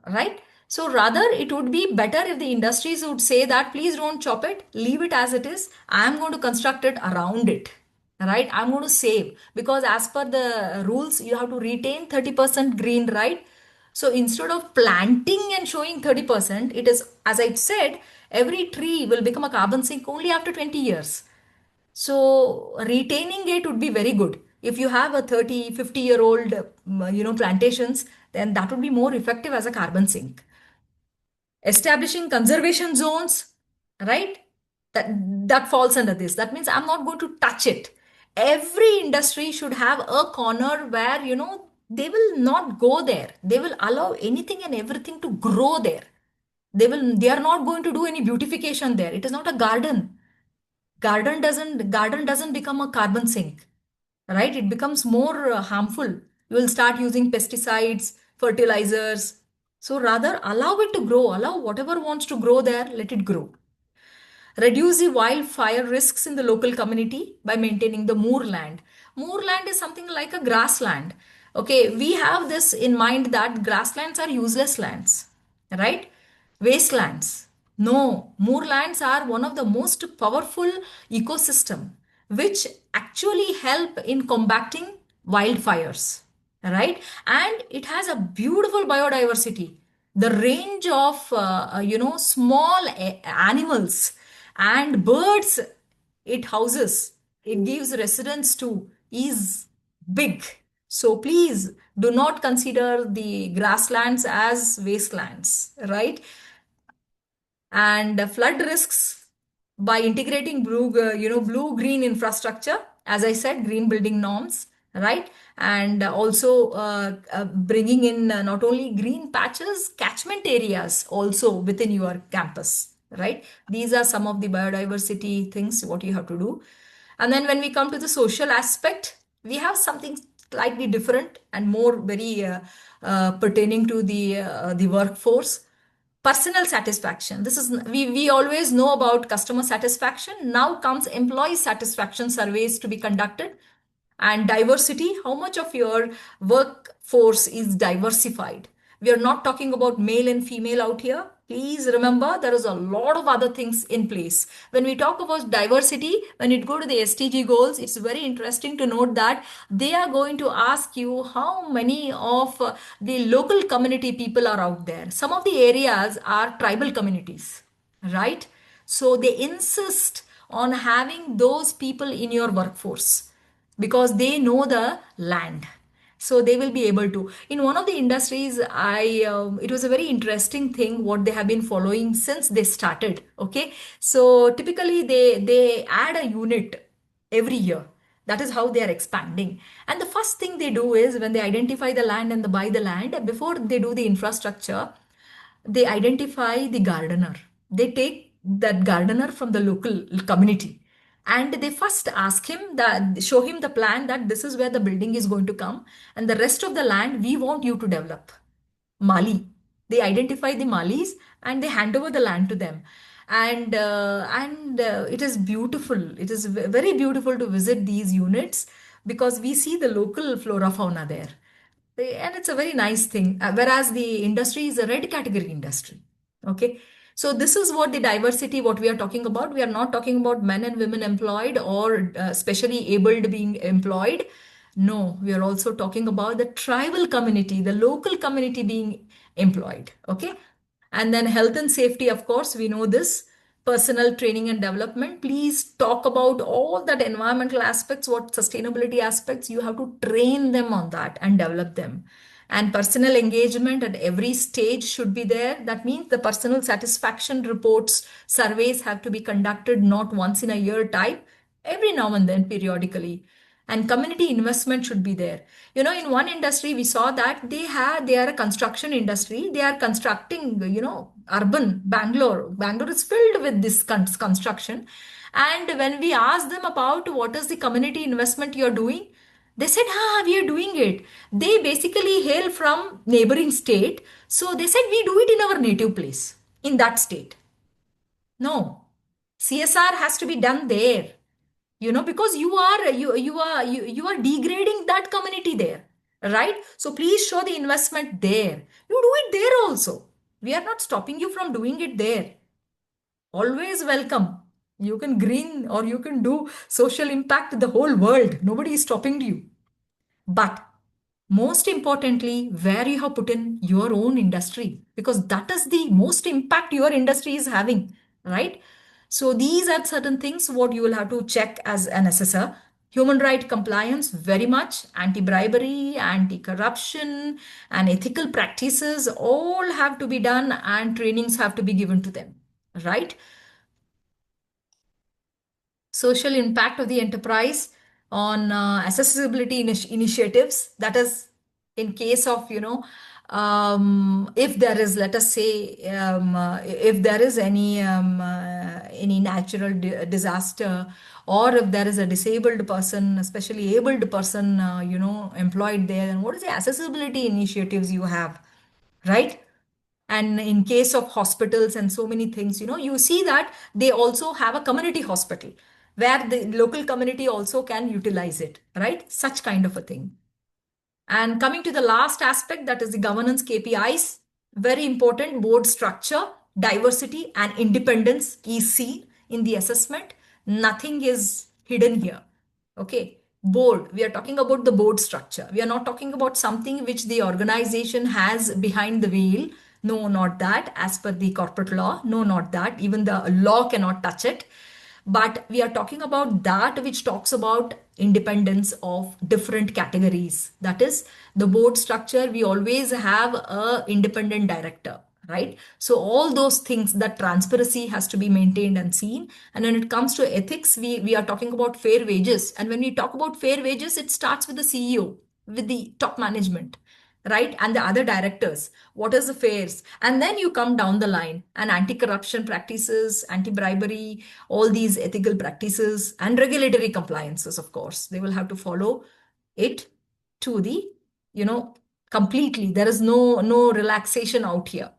right? So rather, it would be better if the industries would say that please don't chop it, leave it as it is. I am going to construct it around it. Right? I'm going to save because as per the rules, you have to retain 30% green, right? So instead of planting and showing 30%, it is, as I said, every tree will become a carbon sink only after 20 years. So retaining it would be very good. If you have a 30, 50-year-old, plantations, then that would be more effective as a carbon sink. Establishing conservation zones, right? That falls under this. That means I'm not going to touch it. Every industry should have a corner where, they will not go there. They will allow anything and everything to grow there. They are not going to do any beautification there. It is not a garden. Garden doesn't become a carbon sink, right? It becomes more harmful. You will start using pesticides, fertilizers. So rather allow it to grow, allow whatever wants to grow there, let it grow. Reduce the wildfire risks in the local community by maintaining the moorland. Moorland is something like a grassland. Okay, we have this in mind that grasslands are useless lands, right? Wastelands. No, moorlands are one of the most powerful ecosystem which actually help in combating wildfires, right? And it has a beautiful biodiversity. The range of small animals and birds it houses, it gives residence to, is big. So please do not consider the grasslands as wastelands, right? And flood risks by integrating blue green infrastructure, as I said, green building norms, right? And also bringing in not only green patches, catchment areas also within your campus, right? These are some of the biodiversity things what you have to do. And then when we come to the social aspect, we have something slightly different and more very pertaining to the workforce. Personal satisfaction. This is, we always know about customer satisfaction. Now comes employee satisfaction surveys to be conducted. And diversity, how much of your workforce is diversified? We are not talking about male and female out here. Please remember, there is a lot of other things in place. When we talk about diversity, when you go to the SDG goals, it's very interesting to note that they are going to ask you how many of the local community people are out there. Some of the areas are tribal communities, right? So they insist on having those people in your workforce because they know the land, so they will be able to. In one of the industries, it was a very interesting thing what they have been following since they started. Okay, so typically they add a unit every year. That is how they are expanding. And the first thing they do is when they identify the land and they buy the land, before they do the infrastructure, they identify the gardener. They take that gardener from the local community and they first ask him that, show him the plan that this is where the building is going to come and the rest of the land we want you to develop. Mali. They identify the Malis and they hand over the land to them. And it is beautiful. It is very beautiful to visit these units because we see the local flora fauna there. And it's a very nice thing. Whereas the industry is a red category industry. Okay. So this is what the diversity, what we are talking about. We are not talking about men and women employed or specially abled being employed. No, we are also talking about the tribal community, the local community being employed. Okay. And then health and safety, of course, we know this. Personal training and development. Please talk about all that environmental aspects, what sustainability aspects. You have to train them on that and develop them. And personal engagement at every stage should be there. That means the personal satisfaction reports, surveys have to be conducted not once in a year type, every now and then periodically. And community investment should be there. In one industry we saw that they are a construction industry. They are constructing, urban Bangalore is filled with this construction. And when we asked them about what is the community investment you're doing, they said, we are doing it. They basically hail from neighboring state, so they said we do it in our native place in that state. No, CSR has to be done there, because you are degrading that community there, right? So please show the investment there. You do it there also. We are not stopping you from doing it there. Always welcome. You can green or you can do social impact to the whole world. Nobody is stopping you. But most importantly, where you have put in your own industry, because that is the most impact your industry is having, right? So these are certain things what you will have to check as an assessor. Human right compliance, very much. Anti-bribery, anti-corruption, and ethical practices all have to be done, and trainings have to be given to them, right? Social impact of the enterprise on accessibility initiatives, that is in case of, if there is, let us say, if there is any natural disaster, or if there is a disabled person, especially abled person, employed there, then what is the accessibility initiatives you have, right? And in case of hospitals and so many things, you see that they also have a community hospital where the local community also can utilize it, right? Such kind of a thing. And coming to the last aspect, that is the governance KPIs, very important. Board structure, diversity, and independence is seen in the assessment. Nothing is hidden here. Okay. Board, we are talking about the board structure. We are not talking about something which the organization has behind the wheel. No, not that. As per the corporate law, no, not that. Even the law cannot touch it. But we are talking about that which talks about independence of different categories. That is the board structure. We always have a independent director, right? So all those things, that transparency has to be maintained and seen. And when it comes to ethics, we are talking about fair wages. And when we talk about fair wages, it starts with the CEO, with the top management, right? And the other directors. What is the fares? And then you come down the line, and anti-corruption practices, anti-bribery, all these ethical practices and regulatory compliances, of course, they will have to follow it to the, you know, completely. There is no relaxation out here.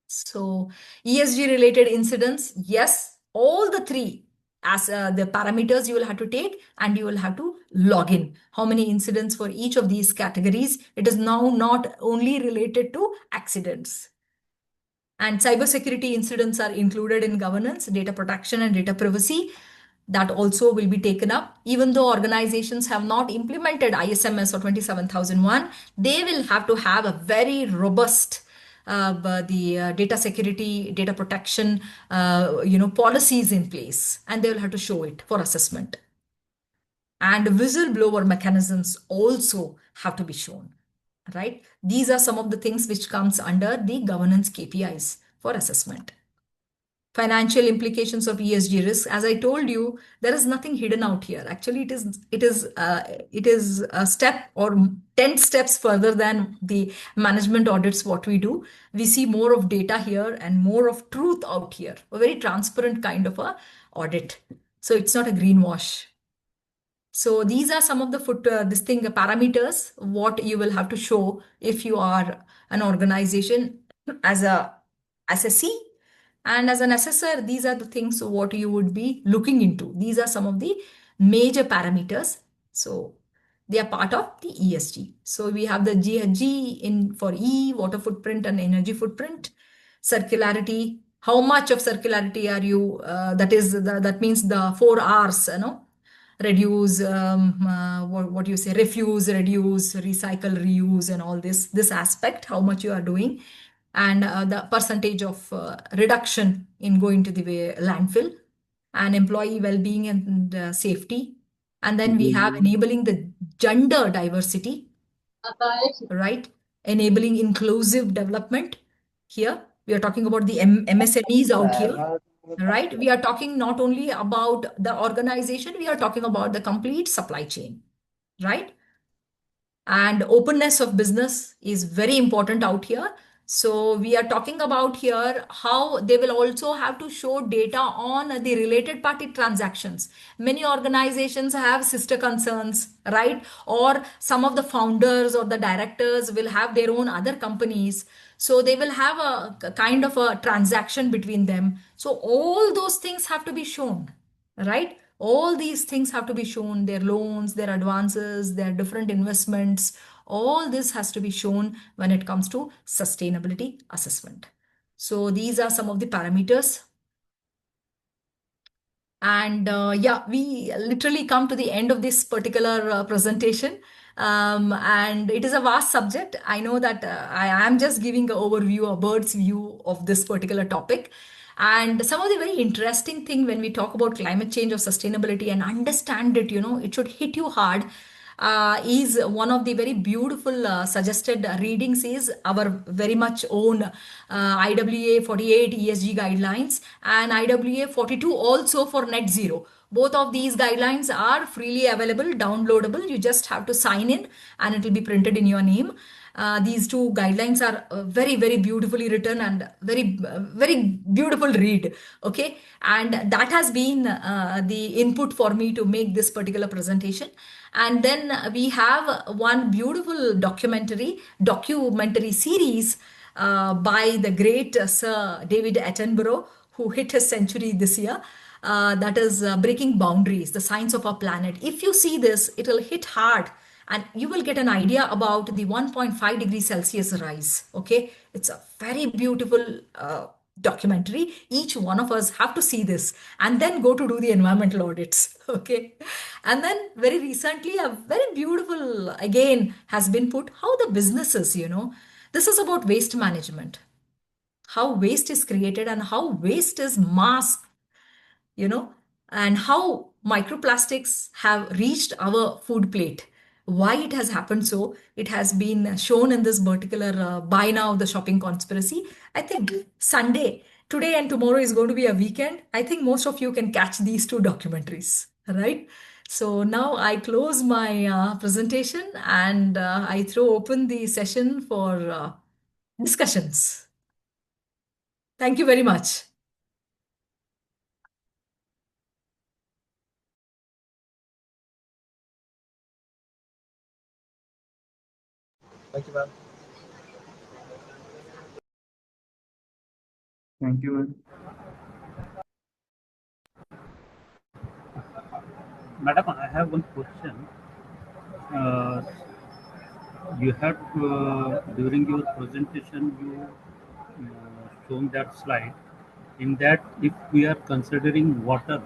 So ESG related incidents, yes, all the three as the parameters you will have to take, and you will have to log in how many incidents for each of these categories. It is now not only related to accidents. And cybersecurity incidents are included in governance, data protection, and data privacy. That also will be taken up. Even though organizations have not implemented ISMS or 27001, they will have to have a very robust data security, data protection, policies in place, and they will have to show it for assessment. And whistleblower mechanisms also have to be shown, right? These are some of the things which comes under the governance KPIs for assessment. Financial implications of ESG risk. As I told you, there is nothing hidden out here. Actually, it is a step or 10 steps further than the management audits what we do. We see more of data here and more of truth out here. A very transparent kind of a audit. So it's not a greenwash. So these are some of the parameters what you will have to show if you are an organization as a assessee. And as an assessor, these are the things what you would be looking into. These are some of the major parameters. So they are part of the ESG. So we have the G in for E, water footprint and energy footprint. Circularity, how much of circularity are you, that means the 4 Rs, reduce, what you say, refuse, reduce, recycle, reuse, and all this aspect, how much you are doing, and the percentage of reduction in going to the landfill, and employee well-being and safety. And then we have enabling the gender diversity, right? Enabling inclusive development. Here we are talking about the MSMEs out here, right? We are talking not only about the organization, we are talking about the complete supply chain, right? And openness of business is very important out here. So we are talking about here how they will also have to show data on the related party transactions. Many organizations have sister concerns, right? Or some of the founders or the directors will have their own other companies. So they will have a kind of a transaction between them. So all those things have to be shown, right? All these things have to be shown, their loans, their advances, their different investments, All this has to be shown when it comes to sustainability assessment. So these are some of the parameters. And yeah, we literally come to the end of this particular presentation. And it is a vast subject. I know that I am just giving an overview, a bird's view of this particular topic. And some of the very interesting thing when we talk about climate change or sustainability and understand it, it should hit you hard. Is one of the very beautiful suggested readings is our very much own IWA 48 ESG guidelines and IWA 42 also for net zero. Both of these guidelines are freely available, downloadable. You just have to sign in and it will be printed in your name. These two guidelines are very, very beautifully written and very beautiful read. Okay. And that has been the input for me to make this particular presentation. And then we have one beautiful documentary series by the great Sir David Attenborough, who hit his century this year. That is Breaking Boundaries, the Science of Our Planet. If you see this, it will hit hard and you will get an idea about the 1.5 degrees Celsius rise. Okay, it's a very beautiful documentary. Each one of us have to see this and then go to do the environmental audits. Okay, and then very recently, a very beautiful again has been put how the businesses, this is about waste management, how waste is created and how waste is masked, you know, and how microplastics have reached our food plate. Why it has happened so, it has been shown in this particular Buy Now the Shopping Conspiracy. I think Sunday, today and tomorrow is going to be a weekend. I think most of you can catch these two documentaries, right? So now I close my presentation and I throw open the session for discussions. Thank you very much. Thank you, ma'am. Thank you, ma'am. Madam, I have one question. Uh, you had during your presentation, you shown that slide. In that, if we are considering water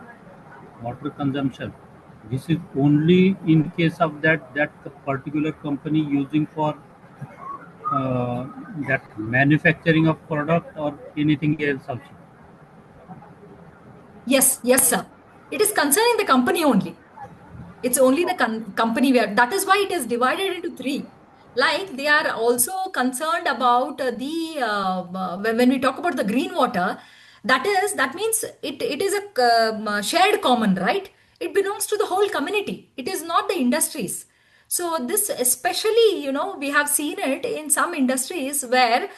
consumption, this is only in case of that particular company using for that manufacturing of product or anything else also. Yes, sir. It is concerning the company only. It's only the company where that is why it is divided into three. Like they are also concerned about when we talk about the green water, that means it is a shared common, right? It belongs to the whole community. It is not the industries. So this especially, we have seen it in some industries where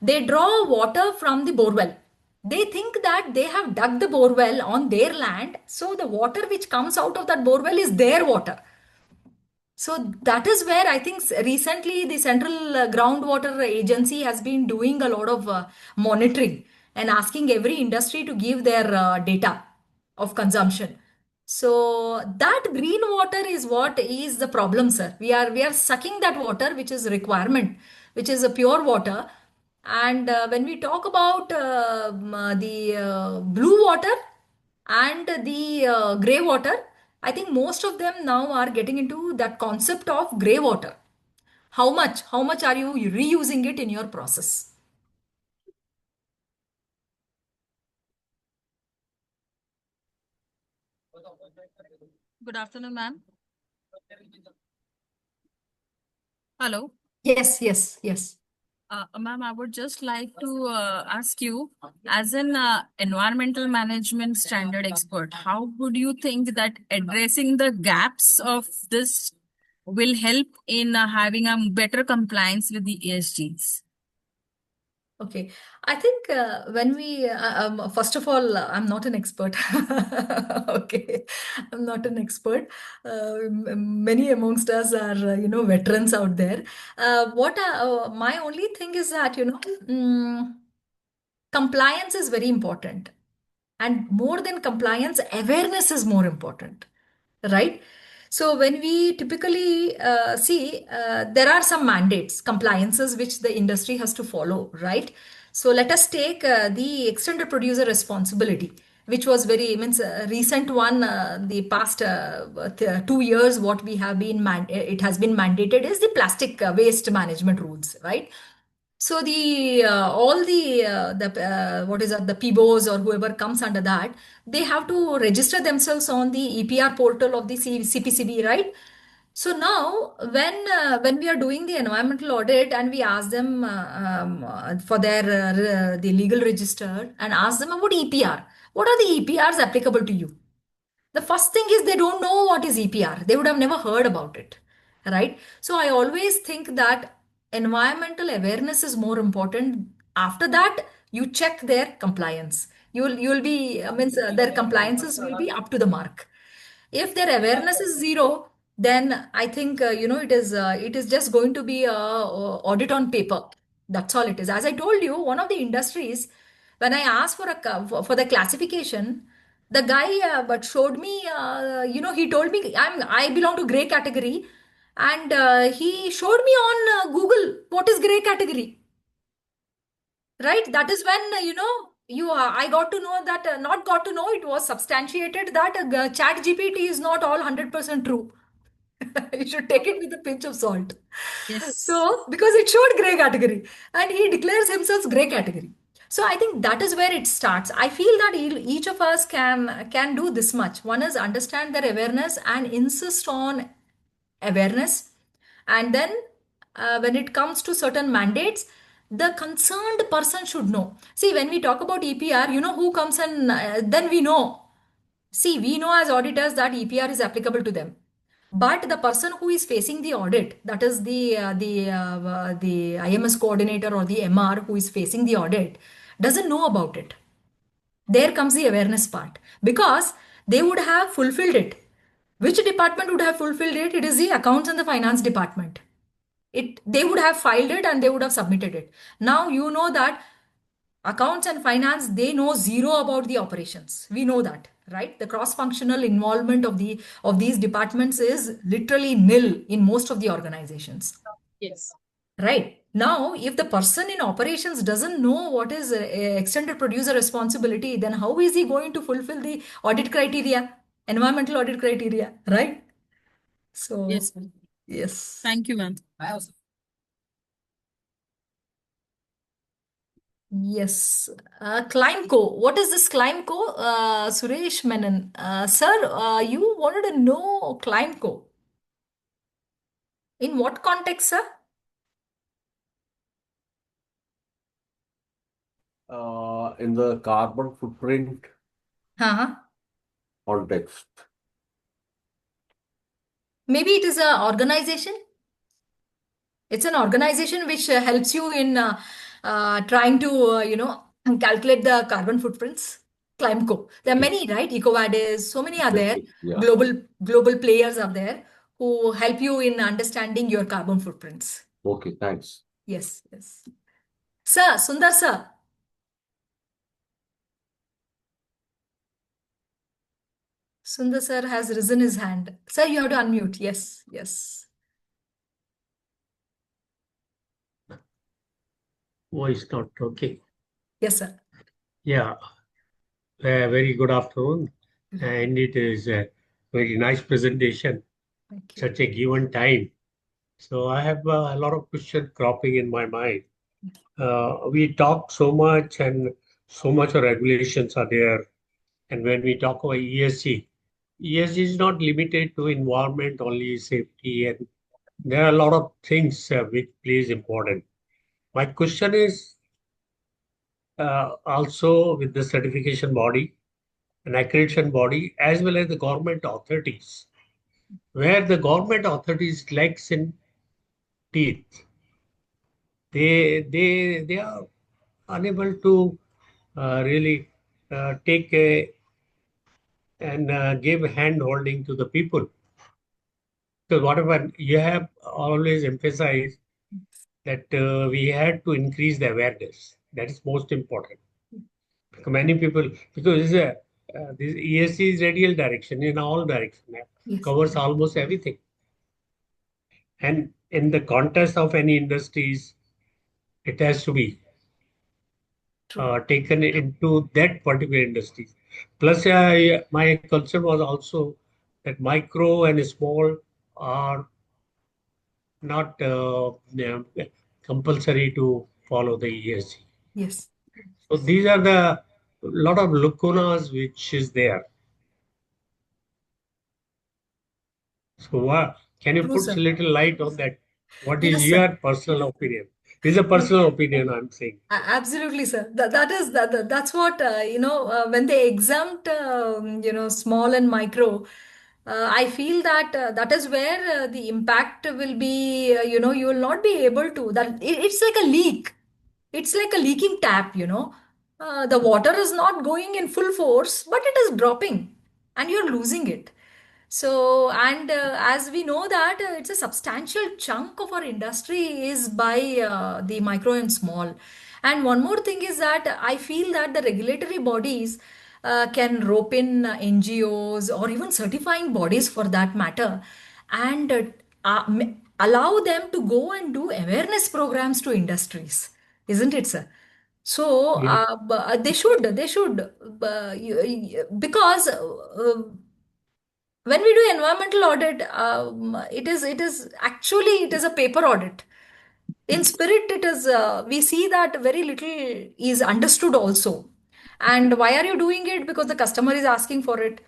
they draw water from the borewell. They think that they have dug the borewell on their land, so the water which comes out of that borewell is their water. So that is where I think recently the Central Groundwater Agency has been doing a lot of monitoring and asking every industry to give their data of consumption. So that green water is what is the problem, sir. We are sucking that water, which is requirement, which is a pure water. And when we talk about the blue water and the gray water, I think most of them now are getting into that concept of gray water. How much are you reusing it in your process? Good afternoon, ma'am. Hello. Yes. Ma'am, I would just like to ask you, as an environmental management standard expert, how would you think that addressing the gaps of this will help in having a better compliance with the ESGs? Okay. I think when we, first of all, I'm not an expert. Okay. I'm not an expert. Many amongst us are, veterans out there. My only thing is that, compliance is very important. And more than compliance, awareness is more important, right? So when we typically see, there are some mandates, compliances which the industry has to follow, right? So let us take the extended producer responsibility, which was very means recent one. The past 2 years, what we have been it has been mandated is the plastic waste management rules, right? So the all the what is that, the PBOs or whoever comes under that, they have to register themselves on the EPR portal of the CPCB, right? So now, when we are doing the environmental audit and we ask them for their the legal register and ask them about EPR, what are the EPRs applicable to you? The first thing is they don't know what is EPR. They would have never heard about it, right? So I always think that environmental awareness is more important. After that, you check their compliance. You will be means their compliances will be up to the mark. If their awareness is zero, then I think it is just going to be a audit on paper. That's all it is. As I told you, one of the industries, when I asked for the classification, the guy but showed me. He told me I belong to gray category, and he showed me on Google what is gray category. Right? That is when I got to know that not got to know, it was substantiated that Chat GPT is not all 100% true. You should take it with a pinch of salt. Yes. So, because it showed gray category and he declares himself gray category. So I think that is where it starts. I feel that each of us can do this much. One is understand their awareness and insist on awareness. And then when it comes to certain mandates, the concerned person should know. See, when we talk about EPR, you know who comes, and then we know. See, we know as auditors that EPR is applicable to them. But the person who is facing the audit, that is the IMS coordinator or the MR who is facing the audit, doesn't know about it. There comes the awareness part, because they would have fulfilled it. Which department would have fulfilled it? It is the accounts and the finance department. They would have filed it and they would have submitted it. Now you know that accounts and finance, they know zero about the operations. We know that, right? The cross functional involvement of these departments is literally nil in most of the organizations. Yes. Right. Now, if the person in operations doesn't know what is extended producer responsibility, then how is he going to fulfill the audit criteria, environmental audit criteria, right? So, Yes. yes. Thank you, ma'am. Yes. Climeco. What is this Climeco? Suresh Menon. Sir, you wanted to know Climeco. In what context, sir? In the carbon footprint Uh-huh. context. Maybe it is an organization. It's an organization which helps you in trying to, calculate the carbon footprints. Climeco. There are Okay. many, right? EcoVadis, so many are there. Interesting. Yeah. Global players are there who help you in understanding your carbon footprints. Okay, thanks. Yes, yes. Sir, Sundar sir. Sundar sir has risen his hand. Sir, you have to unmute. Yes, yes. Voice not okay. Yes, sir. Yeah, very good afternoon. And it is a very nice presentation, Thank you. such a given time. So I have a lot of questions cropping in my mind. We talk so much and so much of regulations are there. And when we talk about ESG, ESG is not limited to environment, only safety. And there are a lot of things which plays important. My question is, also with the certification body, an accreditation body, as well as the government authorities, where the government authorities lacks in teeth. They are unable to really take a and give hand holding to the people. Because whatever you have always emphasized that we had to increase the awareness. That is most important. Many people, because this ESG is radial direction in all directions. Yes. Covers almost everything. And in the context of any industries, it has to be True. taken into that particular industry. Plus, my concern was also that micro and small are not compulsory to follow the ESG. Yes. So these are the lot of lacunas which is there. So can you True, put a sir. little light on that? What is Yes, sir. your personal opinion? This is a personal opinion I'm saying. Absolutely, sir. That's what when they exempt small and micro. I feel that that is where the impact will be. You will not be able to. It's like a leak. It's like a leaking tap. The water is not going in full force, but it is dropping, and you're losing it. So, and as we know that it's a substantial chunk of our industry is by the micro and small. And one more thing is that I feel that the regulatory bodies can rope in NGOs or even certifying bodies for that matter and allow them to go and do awareness programs to industries, isn't it, sir? So Yeah, they should, because when we do environmental audit, it is a paper audit. In spirit, it is we see that very little is understood also. And why are you doing it? Because the customer is asking for it,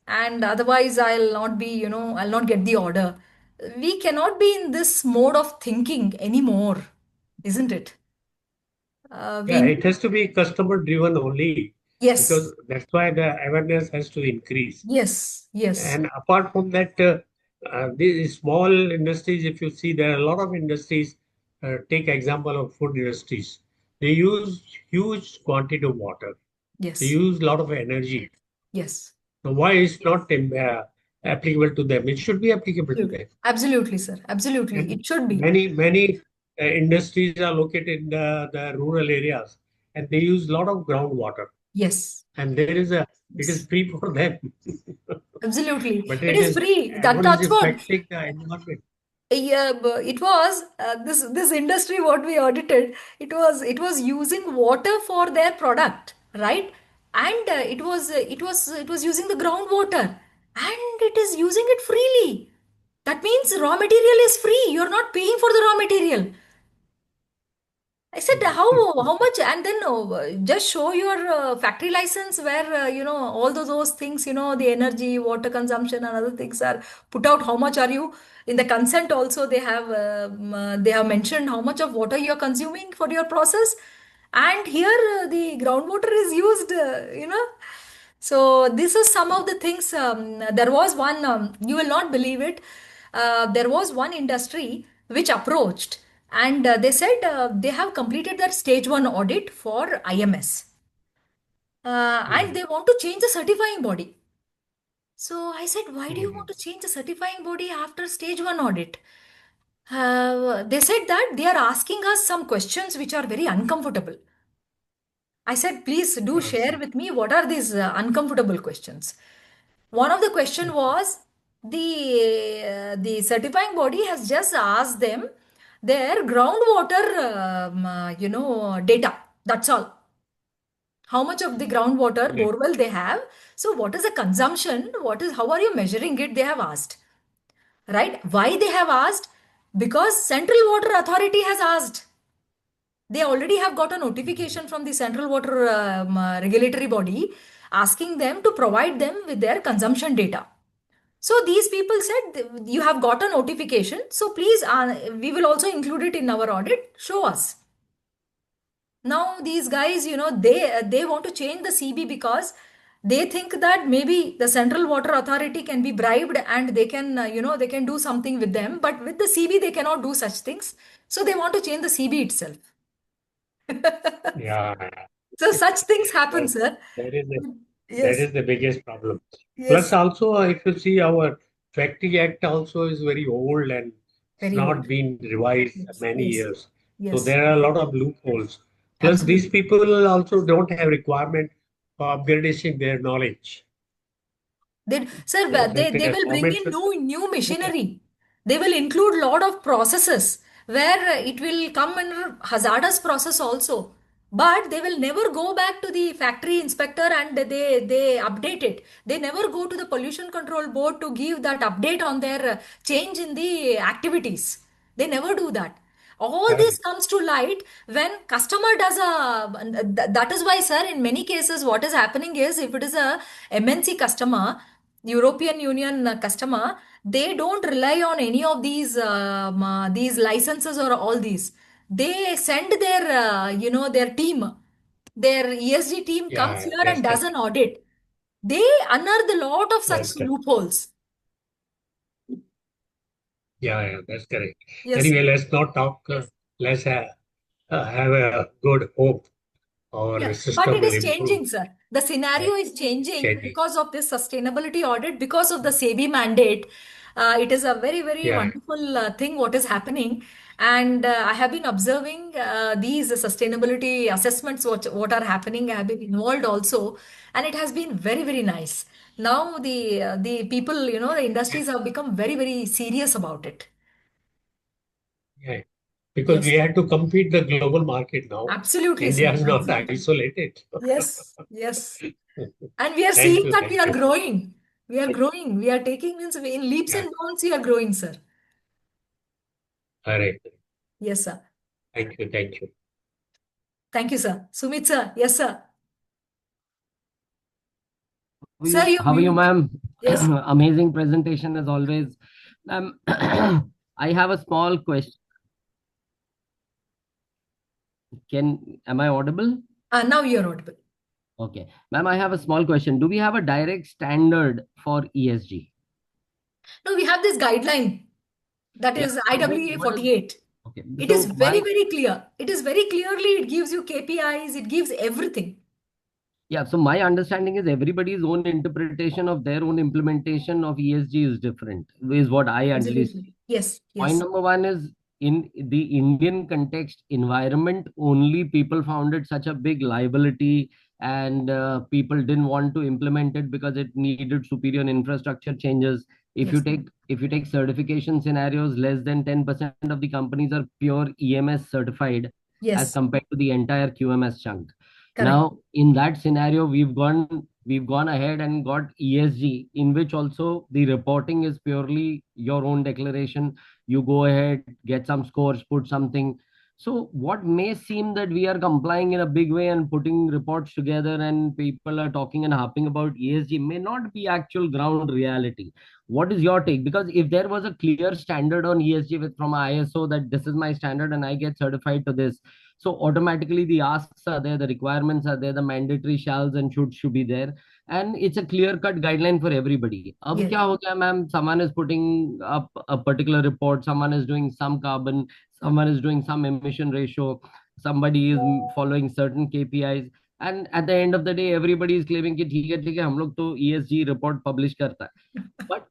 and otherwise I'll not get the order. We cannot be in this mode of thinking anymore, isn't it? yeah, We it has to be customer driven only Yes, because that's why the awareness has to increase. yes, yes, And apart from that, these small industries, if you see, there are a lot of industries. Take example of food industries. They use huge quantity of water. They yes, use a lot of energy. yes. So why is not applicable to them? It should be applicable to them. Absolutely, sir. Absolutely. And It should be. many industries are located in the rural areas, and they use a lot of groundwater. Yes. And it is Yes. free for them, Absolutely. but It it is is free. what is That's what. affecting the environment. Yeah, but it was this industry what we audited. It was using water for their product, right? And it was using the groundwater, and it is using it freely. That means raw material is free. You're not paying for the raw material. I said, how much? And then just show your factory license where all those things, the energy, water consumption, and other things are put out. How much are you in the consent? Also, they have mentioned how much of water you are consuming for your process, and here the groundwater is used. So this is some of the things. There was one. You will not believe it. There was one industry which approached, and they said they have completed their stage 1 audit for IMS, and Mhm. they want to change the certifying body. So I said, why do you Mhm. want to change the certifying body after stage 1 audit? They said that they are asking us some questions which are very uncomfortable. I said, please do I share see. with me what are these uncomfortable questions. One of the question was the certifying body has just asked them their groundwater data. That's all. How much of the groundwater Yeah. borewell they have. So what is the consumption? How are you measuring it? They have asked. Right? Why they have asked? Because Central Water Authority has asked. They already have got a notification from the central water regulatory body asking them to provide them with their consumption data. So these people said, you have got a notification, so please, we will also include it in our audit. Show us. Now these guys, they want to change the CB because they think that maybe the central water authority can be bribed and they can, they can do something with them. But with the CB, they cannot do such things. So they want to change the CB itself. Yeah. So such things happen, That, sir. that is the that Yes, is the biggest problem. Plus, yes, also, if you see our Factory Act also is very old and it's very old. not been revised Yes, many yes, years. So yes, there are a lot of loopholes. Plus, these absolutely. people also don't have requirement. for upgrading their knowledge. Sir, Like they will bring government in should. new machinery. They will include lot of processes where it will come under hazardous process also. But they will never go back to the factory inspector and they update it. They never go to the pollution control board to give that update on their change in the activities. They never do that. All this Correct. comes to light when customer does that is why, sir, in many cases what is happening is if it is a MNC customer, European Union customer, they don't rely on any of these licenses or all these. They send their their team, their ESG team comes Yeah, here that's and does correct. an audit. They unearth a lot of such That's correct. loopholes. Yeah, that's correct. Yes, sir. Anyway, let's not talk. Let's have a good hope our Yeah, but system it will is improve. changing, sir. The Right. scenario is changing Changing. because of this sustainability audit, because of the SEBI mandate. It is a very, very Yeah, wonderful thing what is happening. And I have been observing these sustainability assessments, what are happening. I have been involved also, and it has been very, very nice. Now the people, the industries have become very, very serious about it. yeah. Because we Yes, had to compete the global market now. absolutely, sir. India is not Absolutely. isolated. Yes, yes. And we are Thank seeing you, that we thank are you. growing. We are growing. We are taking means in leaps Yeah, and bounds. We are growing, sir. all right. Yes, sir. Thank you, thank you. Thank you, sir. Sumit, sir. Yes, sir. How are Sir, you, you're how are you, mute. ma'am? Yes. Amazing presentation as always. I have a small question. Am I audible? Now you're audible. Okay. Ma'am, I have a small question. Do we have a direct standard for ESG? No, we have this guideline that Yeah. is So IWA what is 48. okay? It is So very, my very clear. It is very clearly, it gives you KPIs, it gives everything. yeah, so my understanding is everybody's own interpretation of their own implementation of ESG is different, is what I understand. Absolutely. Yes, Point yes. number one is in the Indian context, environment only people found it such a big liability, and people didn't want to implement it because it needed superior infrastructure changes. Yes, If you take certification scenarios, less than 10% of the companies are pure EMS certified as yes. compared to the entire QMS chunk. Correct. Now, in that scenario, we've gone ahead and got ESG, in which also the reporting is purely your own declaration. You go ahead, get some scores, put something. So what may seem that we are complying in a big way and putting reports together and people are talking and harping about ESG may not be actual ground reality. What is your take? Because if there was a clear standard on ESG from ISO that this is my standard and I get certified to this, so automatically the asks are there, the requirements are there, the mandatory shalls and should be there, and it's a clear cut guideline for everybody. Ab Yes. kya ho gaya, ma'am? Someone is putting up a particular report, someone is doing some carbon, someone is doing some emission ratio, somebody is following certain KPIs, and at the end of the day, everybody is claiming कि ठीक है हम लोग तो ESG report publish करता है. But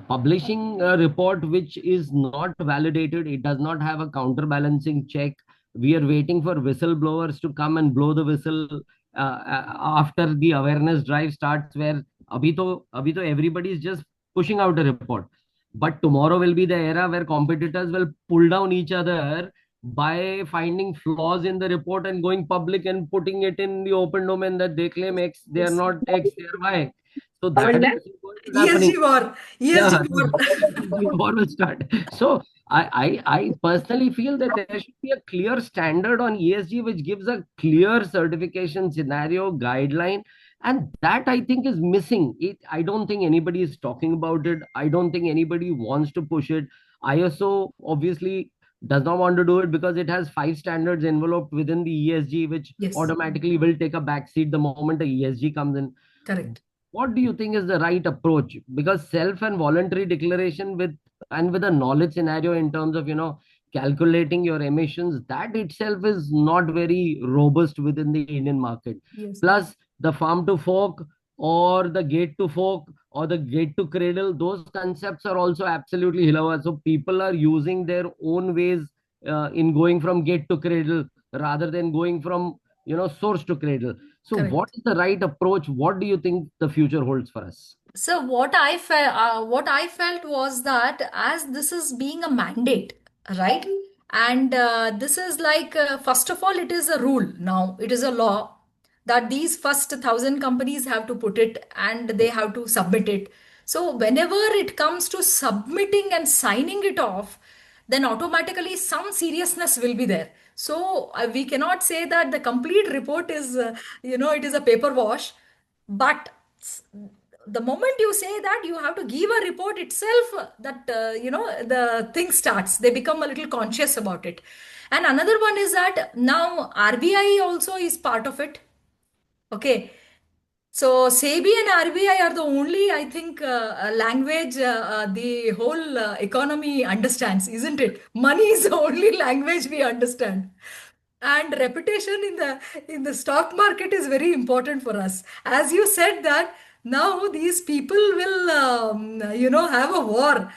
publishing a report which is not validated, it does not have a counterbalancing check. We are waiting for whistleblowers to come and blow the whistle after the awareness drive starts, where abhi to everybody is just pushing out a report. But tomorrow will be the era where competitors will pull down each other by finding flaws in the report and going public and putting it in the open domain that they claim X, they are Yes. not X, they are Y. So that is happening. ESG war. ESG Yeah, war. the war will start. So I personally feel that there should be a clear standard on ESG which gives a clear certification scenario guideline, and that I think is missing. I don't think anybody is talking about it. I don't think anybody wants to push it. ISO obviously does not want to do it because it has five standards enveloped within the ESG, which Yes. automatically will take a backseat the moment the ESG comes in. Correct. What do you think is the right approach? Because self and voluntary declaration with a knowledge scenario in terms of calculating your emissions, that itself is not very robust within the Indian market. Yes. Plus the farm to fork or the gate to fork or the gate to cradle, those concepts are also absolutely hilawa. So people are using their own ways in going from gate to cradle rather than going from source to cradle. So what is the right approach? What do you think the future holds for us? So what I felt was that as this is being a mandate, right? And this is like first of all, it is a rule now. It is a law that these first 1,000 companies have to put it and they have to submit it. So whenever it comes to submitting and signing it off, then automatically some seriousness will be there. So we cannot say that the complete report is, it is a paper wash, but the moment you say that you have to give a report itself, that the thing starts, they become a little conscious about it. And another one is that now RBI also is part of it. Okay, so SEBI and RBI are the only, I think, language the whole economy understands, isn't it? Money is the only language we understand. And reputation in the stock market is very important for us. As you said that now these people will, have a war.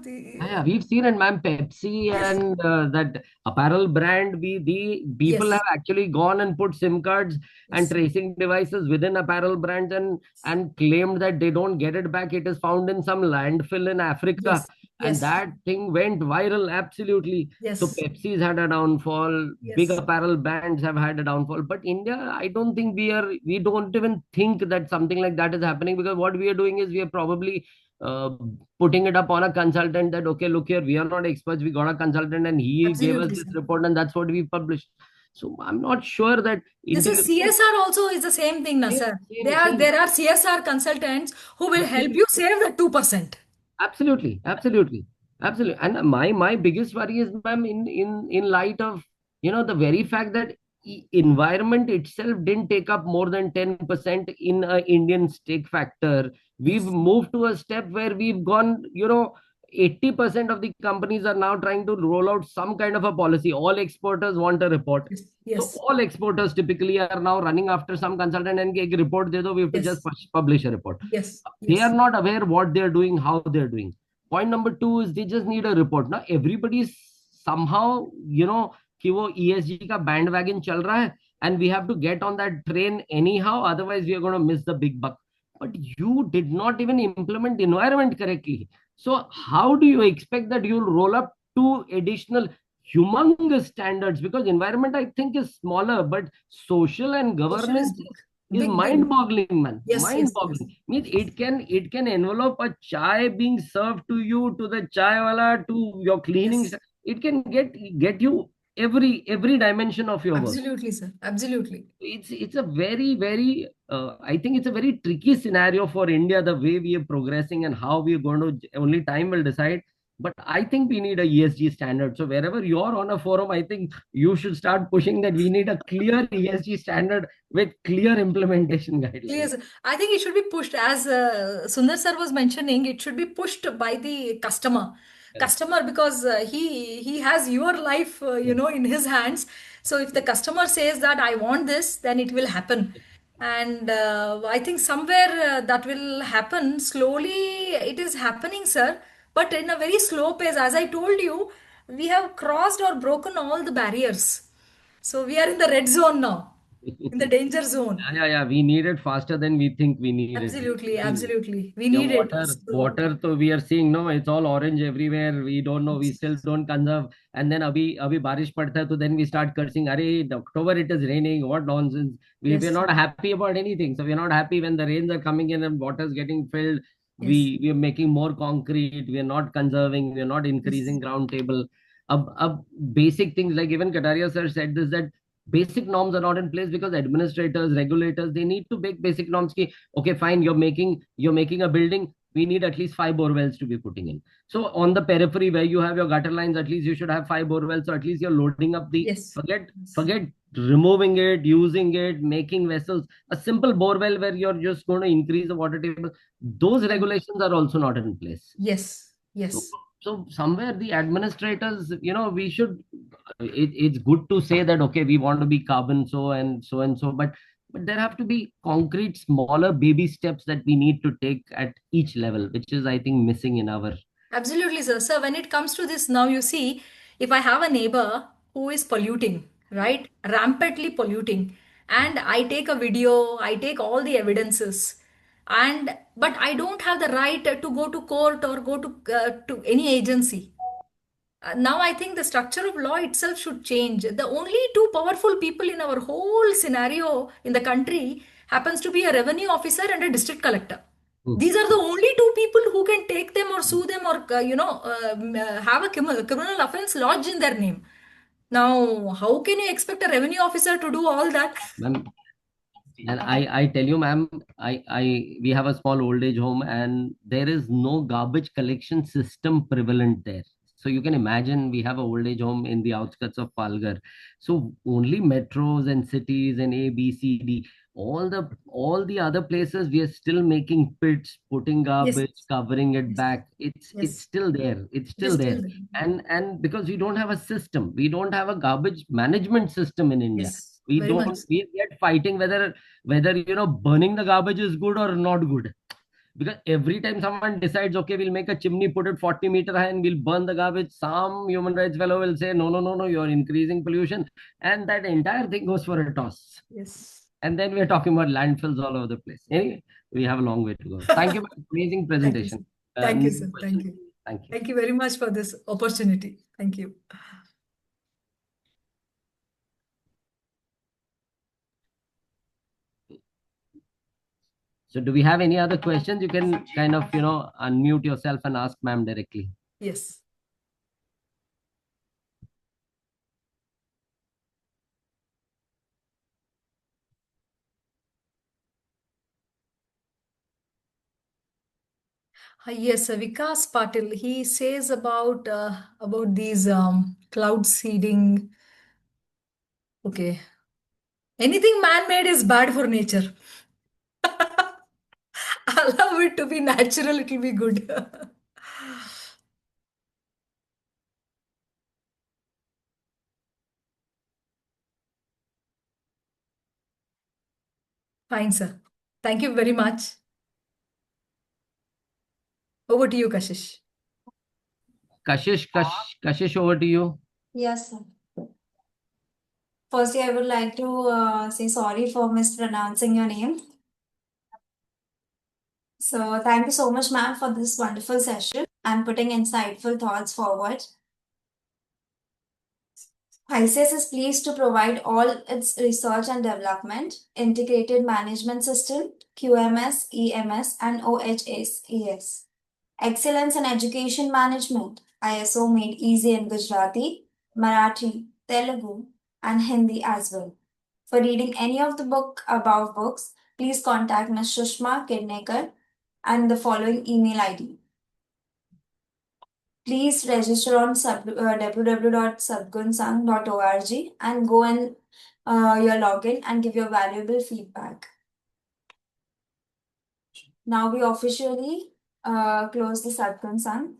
Yeah, we've seen it, ma'am. Pepsi Yes, and that apparel brand, the people yes, have actually gone and put SIM cards and yes, tracing devices within apparel brands and claimed that they don't get it back. It is found in some landfill in Africa, yes, and yes, that thing went viral. Absolutely. So yes, Pepsi's had a downfall. Big yes. apparel brands have had a downfall. But India, I don't think we don't even think that something like that is happening, because what we are doing is we are probably uh, putting it up on a consultant that, okay, look here, we are not experts, we got a consultant and he gave us Absolutely, this sir. report and that's what we published. So I'm not sure that This India, is CSR also is the same thing, na same, sir. same. There are CSR consultants who will help Absolutely. you save the 2%. Absolutely, absolutely, absolutely. And my biggest worry is, ma'am, in light of the very fact that environment itself didn't take up more than 10% in a Indian stake factor. We've Yes, moved to a step where we've gone, 80% of the companies are now trying to roll out some kind of a policy. All exporters want a report. yes, So yes, all exporters typically are now running after some consultant and a report they do, we have to just yes, publish a report. yes, They are yes. not aware what they're doing, how they're doing. Point number two is they just need a report. Now everybody's somehow, कि वो ESG का bandwagon चल रहा है, and we have to get on that train anyhow, otherwise we are going to miss the big buck. But you did not even implement environment correctly. So how do you expect that you'll roll up two additional humongous standards? Because environment, I think, is smaller, but social and Social is governance big, is big, big. mind-boggling, man. Yes, yes, yes. Mind-boggling. Means it can envelope a chai being served to you, to the chai wala, to your cleaning. Yes, It can get you every dimension of your work. absolutely, sir. Absolutely. It's a very I think it's a very tricky scenario for India, the way we are progressing and how we are going to, only time will decide. But I think we need a ESG standard. So wherever you're on a forum, I think you should start pushing that we need a clear ESG standard with clear implementation guidelines. Yes, I think it should be pushed, as Sundar sir was mentioning, it should be pushed by the customer. Correct. Customer, because he has your life, Yes. in his hands. So if the customer says that I want this, then it will happen. And I think somewhere that will happen slowly. It is happening, sir, but in a very slow pace. As I told you, we have crossed or broken all the barriers. So we are in the red zone now, in the danger zone. Yeah. We need it faster than we think we need it. Absolutely, absolutely. We Yeah, need it. So, water. So we are seeing, no, it's all orange everywhere. We don't know. We yes, still don't conserve. And then abhi barish padta hai, so then we start cursing. Arey, in October it is raining. What nonsense. We're yes, not happy about anything. So we're not happy when the rains are coming in and water is getting filled. yes, We are making more concrete. We are not conserving. We are not increasing yes, ground table. Basic things like even Kataria sir said this, that basic norms are not in place because administrators, regulators, they need to make basic norms. Ki, okay, fine, you're making a building, we need at least 5 bore wells to be putting in. So on the periphery where you have your gutter lines, at least you should have 5 bore wells. So at least you're loading up the, yes, yes, forget removing it, using it, making vessels. A simple bore well where you're just going to increase the water table, those regulations are also not in place. yes, So, yes. so somewhere the administrators, we should, it's good to say that, okay, we want to be carbon so and so and so, but there have to be concrete, smaller baby steps that we need to take at each level, which is, I think, missing in our. Absolutely, sir. So when it comes to this, now you see, if I have a neighbor who is polluting, right, rampantly polluting, and I take a video, I take all the evidences, and but I don't have the right to go to court or go to any agency. Now I think the structure of law itself should change. The only two powerful people in our whole scenario in the country happens to be a revenue officer and a district collector. These are the only two people who can take them or sue them or have a criminal offense lodged in their name. Now, how can you expect a revenue officer to do all that? Ma'am, and I tell you, ma'am, we have a small old age home and there is no garbage collection system prevalent there. So you can imagine we have a old age home in the outskirts of Palghar. So only metros and cities and A, B, C, D, all the other places we are still making pits, putting Yes, garbage, covering it yes, back. It's yes. still there. It's It is still there. still there. And because we don't have a system, we don't have a garbage management system in India. Yes, We very much. don't, we get fighting whether burning the garbage is good or not good, because every time someone decides, okay, we'll make a chimney, put it 40-meter high and we'll burn the garbage, some human rights fellow will say, no, no, no, no, you're increasing pollution, and that entire thing goes for a toss. Yes. And then we're talking about landfills all over the place. Anyway, we have a long way to go. Thank you for amazing Thank you, sir. presentation. Thank you, New sir. question. Thank you. Thank you. Thank you very much for this opportunity. Thank you. So do we have any other questions? You can kind of, unmute yourself and ask ma'am directly. Yes. Yes, Vikas Patil, he says about these cloud seeding. Okay. Anything man-made is bad for nature. Allow it to be natural, it will be good. Fine, sir. Thank you very much. Over to you, Kashish. Kashish, over to you. Yes, sir. Firstly, I would like to say sorry for mispronouncing your name. So, thank you so much, ma'am, for this wonderful session and putting insightful thoughts forward. ICS is pleased to provide all its research and development, integrated management system, QMS, EMS, and OHS. Excellence in education management, ISO made easy in Gujarati, Marathi, Telugu, and Hindi as well. For reading any of the above books, please contact Ms. Shushma Kidnekar and the following email ID. Please register on www.sadgunsang.org and go in your login and give your valuable feedback. Now we officially close the Sadgunsang.